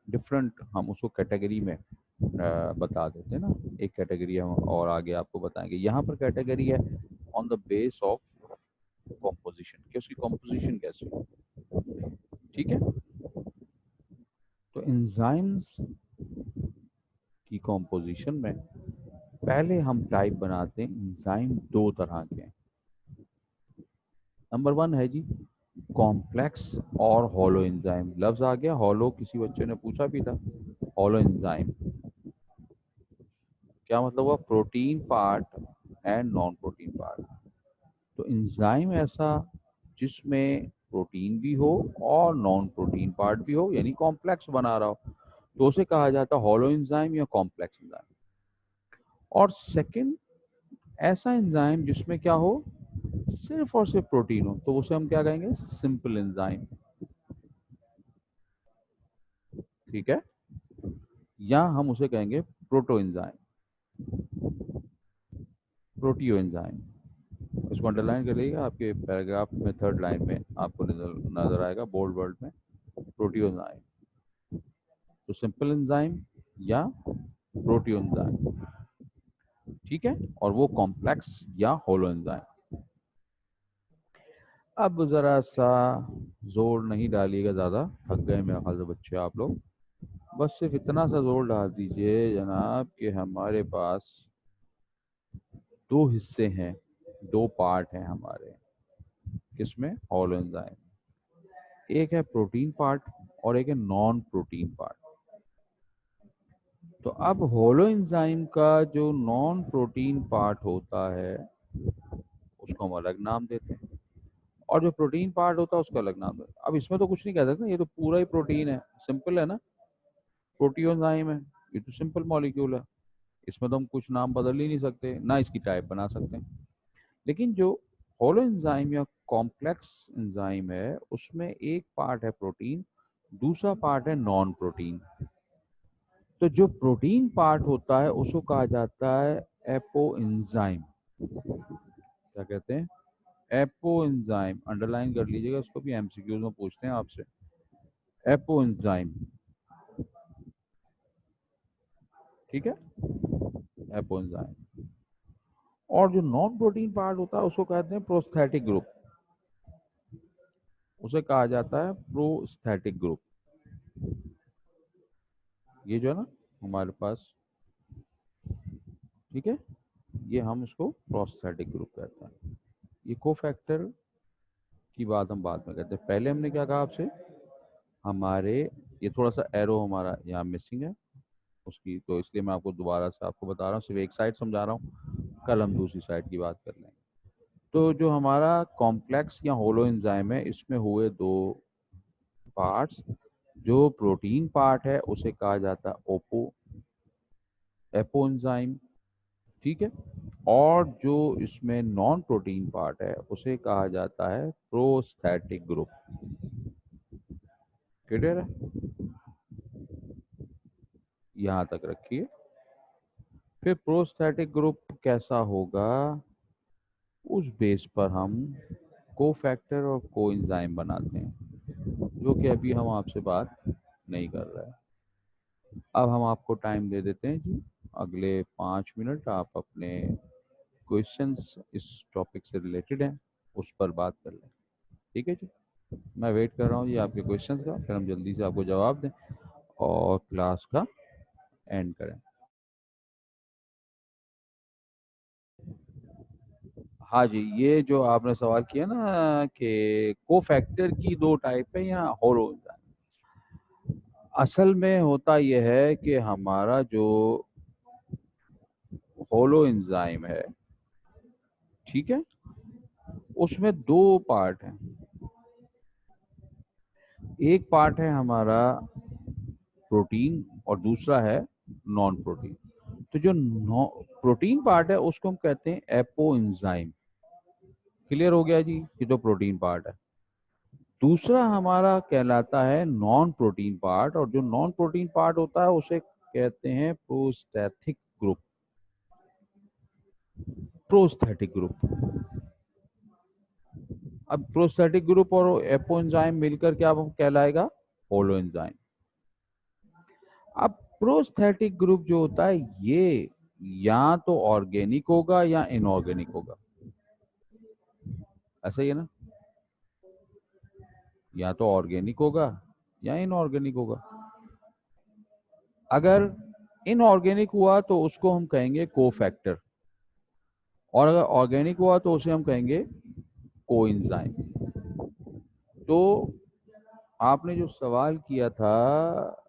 डिफरेंट, हम उसको कैटेगरी में बता देते हैं ना, एक कैटेगरी हम और आगे आपको बताएंगे। यहाँ पर कैटेगरी है on the base of composition, कि उसकी कंपोजिशन कैसी है। ठीक है, तो एंजाइम्स की कंपोजिशन में पहले हम टाइप बनाते हैं। एंजाइम दो तरह के हैं। नंबर 1 है जी कॉम्प्लेक्स और हॉलो एंजाइम। लफ्ज आ गया हॉलो, किसी बच्चे ने पूछा भी था हॉलो एंजाइम क्या मतलब हुआ, protein part and non protein part. तो एंजाइम ऐसा जिसमें प्रोटीन भी हो और नॉन प्रोटीन पार्ट भी हो, यानी कॉम्प्लेक्स बना रहा हो, तो उसे कहा जाता है हॉलो एंजाइम या कॉम्प्लेक्स एंजाइम। और सेकंड ऐसा एंजाइम जिसमें क्या हो, सिर्फ और सिर्फ प्रोटीन हो, तो उसे हम क्या कहेंगे, सिंपल एंजाइम। ठीक है, या हम उसे कहेंगे प्रोटो एंजाइम, प्रोटियो एंजाइम। इसको अंडरलाइन कर लीजिएगा, आपके पैराग्राफ में 3rd लाइन में आपको नजर आएगा बोल्ड वर्ड में, प्रोटियो एंजाइम। तो सिंपल एंजाइम या प्रोटियो एंजाइम। ठीक है, और वो कॉम्प्लेक्स या होलो एंजाइम। अब जरा सा जोर नहीं डालिएगा, ज़्यादा थक गए मेरे ख्याल से बच्चे आप लोग। बस सिर्फ इतना सा जोर डाल दीजिए जनाब कि हमारे पास दो हिस्से हैं, दो पार्ट हैं हमारे, किसमें, हॉलो एंजाइम। एक है प्रोटीन पार्ट और एक है नॉन प्रोटीन पार्ट। तो अब होलो एंजाइम का जो नॉन प्रोटीन पार्ट होता है उसको हम अलग नाम देते हैं, और जो प्रोटीन पार्ट होता है उसका अलग नाम देते हैं। अब इसमें तो कुछ नहीं कह सकते, ये तो पूरा ही प्रोटीन है, सिंपल है ना, प्रोटीओजाइम है, ये तो सिंपल मॉलिक्यूल है, इसमें तो हम कुछ नाम बदल ही नहीं सकते, ना इसकी टाइप बना सकते हैं। लेकिन जो होलो एंजाइम या कॉम्प्लेक्स एंजाइम है उसमें एक पार्ट है प्रोटीन, दूसरा पार्ट है नॉन प्रोटीन। तो जो प्रोटीन पार्ट होता है उसको कहा जाता है एपो एंजाइम। क्या कहते हैं, एपो एंजाइम, अंडरलाइन कर लीजिएगा, उसको भी एमसीक्यूज में पूछते हैं आपसे, एपो एंजाइम, ठीक है, एपो एंजाइम। और जो नॉन प्रोटीन पार्ट होता है उसको कहते हैं प्रोस्थेटिक ग्रुप, उसे कहा जाता है प्रोस्थेटिक ग्रुप। ये जो है ना हमारे पास, ठीक है, ये हम इसको प्रोस्थेटिक ग्रुप कहते हैं। ये कोफैक्टर की बात हम बाद में कहते हैं, पहले हमने क्या कहा आपसे, हमारे ये थोड़ा सा एरो हमारा यहाँ मिसिंग है उसकी, तो इसलिए मैं आपको दोबारा से आपको बता रहा हूँ, सिर्फ एक साइड समझा रहा हूँ, कल हम दूसरी साइड की बात कर लेंगे। तो जो हमारा कॉम्प्लेक्स या होलो एंजाइम है इसमें हुए दो पार्ट्स, जो प्रोटीन पार्ट है उसे कहा जाता है ओपो, एपो एंजाइम, ठीक है, और जो इसमें नॉन प्रोटीन पार्ट है उसे कहा जाता है प्रोस्थेटिक ग्रुप। क्लियर है, यहाँ तक रखिए। फिर प्रोस्थेटिक ग्रुप कैसा होगा, उस बेस पर हम कोफैक्टर और कोएंजाइम बनाते हैं, जो कि अभी हम आपसे बात नहीं कर रहे हैं। अब हम आपको टाइम दे देते हैं जी, अगले 5 मिनट आप अपने क्वेश्चंस इस टॉपिक से रिलेटेड हैं उस पर बात कर लें, ठीक है जी। मैं वेट कर रहा हूँ जी आपके क्वेश्चंस का, फिर हम जल्दी से आपको जवाब दें और क्लास का एंड करें। हाँ जी, ये जो आपने सवाल किया ना कि कोफैक्टर की दो टाइप है या होलो, असल में होता यह है कि हमारा जो होलो एंजाइम है, ठीक है, उसमें दो पार्ट हैं, एक पार्ट है हमारा प्रोटीन और दूसरा है नॉन प्रोटीन। तो जो प्रोटीन पार्ट है उसको हम कहते हैं एपो एंजाइम। क्लियर हो गया जी, ये तो प्रोटीन पार्ट है। दूसरा हमारा कहलाता है नॉन प्रोटीन पार्ट, और जो नॉन प्रोटीन पार्ट होता है उसे कहते हैं प्रोस्थेटिक ग्रुप, प्रोस्थेटिक ग्रुप। अब प्रोस्थेटिक ग्रुप और एपो एंजाइम मिलकर क्या कहलाएगा, होलो एंजाइम। अब प्रोस्थेटिक ग्रुप जो होता है ये या तो ऑर्गेनिक होगा या इनऑर्गेनिक होगा, ऐसा ही है ना, या तो ऑर्गेनिक होगा या इनऑर्गेनिक होगा। अगर इनऑर्गेनिक हुआ तो उसको हम कहेंगे कोफैक्टर, और अगर ऑर्गेनिक हुआ तो उसे हम कहेंगे कोएंजाइम। तो आपने जो सवाल किया था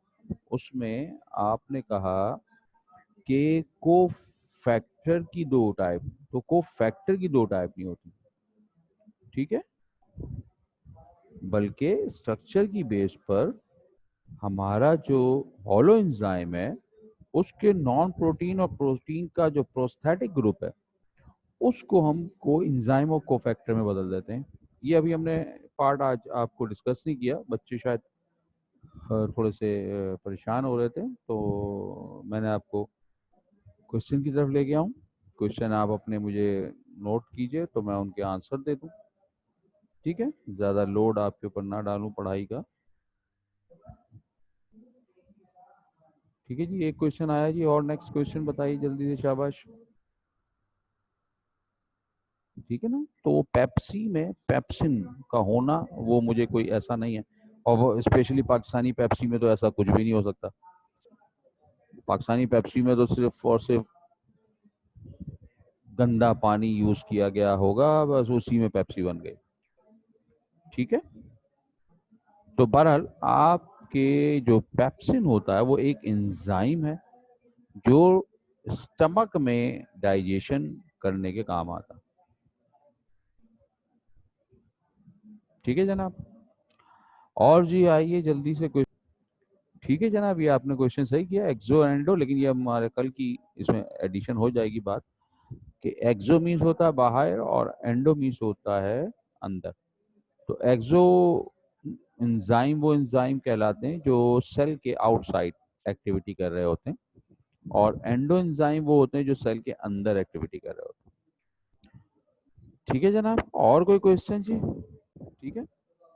उसमें आपने कहा कि को फैक्टर की दो टाइप, तो को फैक्टर की दो टाइप नहीं होती, ठीक है, बल्कि स्ट्रक्चर की बेस पर हमारा जो हॉलो एंजाइम है उसके नॉन प्रोटीन और प्रोटीन का जो प्रोस्थेटिक ग्रुप है उसको हम को एंजाइम और कोफैक्टर में बदल देते हैं। ये अभी हमने पार्ट आज आपको डिस्कस नहीं किया, बच्चे शायद थोड़े से परेशान हो रहे थे, तो मैंने आपको क्वेश्चन की तरफ ले गया हूँ। क्वेश्चन आप अपने मुझे नोट कीजिए तो मैं उनके आंसर दे दूँ, ठीक है, ज़्यादा लोड आपके ऊपर ना डालूँ पढ़ाई का। ठीक है जी, एक क्वेश्चन आया जी, और नेक्स्ट क्वेश्चन बताइए जल्दी से, शाबाश। ठीक है ना। तो पेप्सी में पेप्सिन का होना वो मुझे कोई ऐसा नहीं है, और वो स्पेशली पाकिस्तानी पेप्सी में तो ऐसा कुछ भी नहीं हो सकता। पाकिस्तानी पेप्सी में तो सिर्फ और सिर्फ गंदा पानी यूज किया गया होगा, बस उसी में पेप्सी बन गई। ठीक है। तो बहरहाल आपके जो पेप्सिन होता है वो एक एंजाइम है जो स्टमक में डाइजेशन करने के काम आता है। ठीक है जनाब। और जी आइए जल्दी से कोई। ठीक है जनाब, ये आपने क्वेश्चन सही किया, एक्सो एंडो, लेकिन ये हमारे कल की इसमें एडिशन हो जाएगी बात कि एक्सो मीन्स होता है बाहर और एंडो मीन्स होता है अंदर। तो एक्सो एंजाइम वो एंजाइम कहलाते हैं जो सेल के आउटसाइड एक्टिविटी कर रहे होते हैं, और एंडो एंजाइम वो होते हैं जो सेल के अंदर एक्टिविटी कर रहे होते हैं। ठीक है जनाब, और कोई क्वेश्चन जी? ठीक है।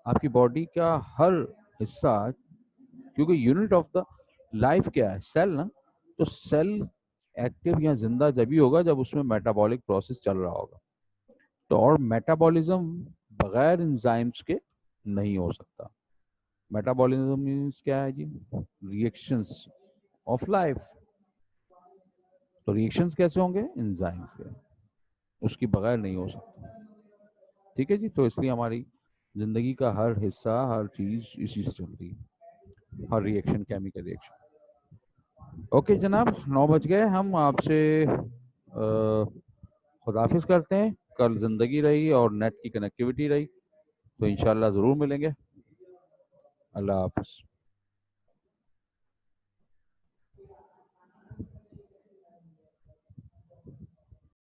आपकी बॉडी का हर हिस्सा, क्योंकि यूनिट ऑफ द लाइफ क्या है, सेल ना, तो सेल एक्टिव या जिंदा जब भी होगा जब उसमें मेटाबॉलिक प्रोसेस चल रहा होगा। तो और मेटाबॉलिज्म बगैर एंजाइम्स के नहीं हो सकता। मेटाबॉलिज्म मीन्स क्या है जी? Reactions of life. तो रिएक्शंस कैसे होंगे? एंजाइम्स के, उसकी बगैर नहीं हो सकता। ठीक है जी। तो इसलिए हमारी जिंदगी का हर हिस्सा, हर चीज इसी से चलती है, हर रिएक्शन, केमिकल रिएक्शन। ओके जनाब, 9 बज गए। हम आपसे खुदाफिज करते हैं। कल जिंदगी रही और नेट की कनेक्टिविटी रही तो इंशाल्लाह ज़रूर मिलेंगे। अल्लाह हाफ़िज़।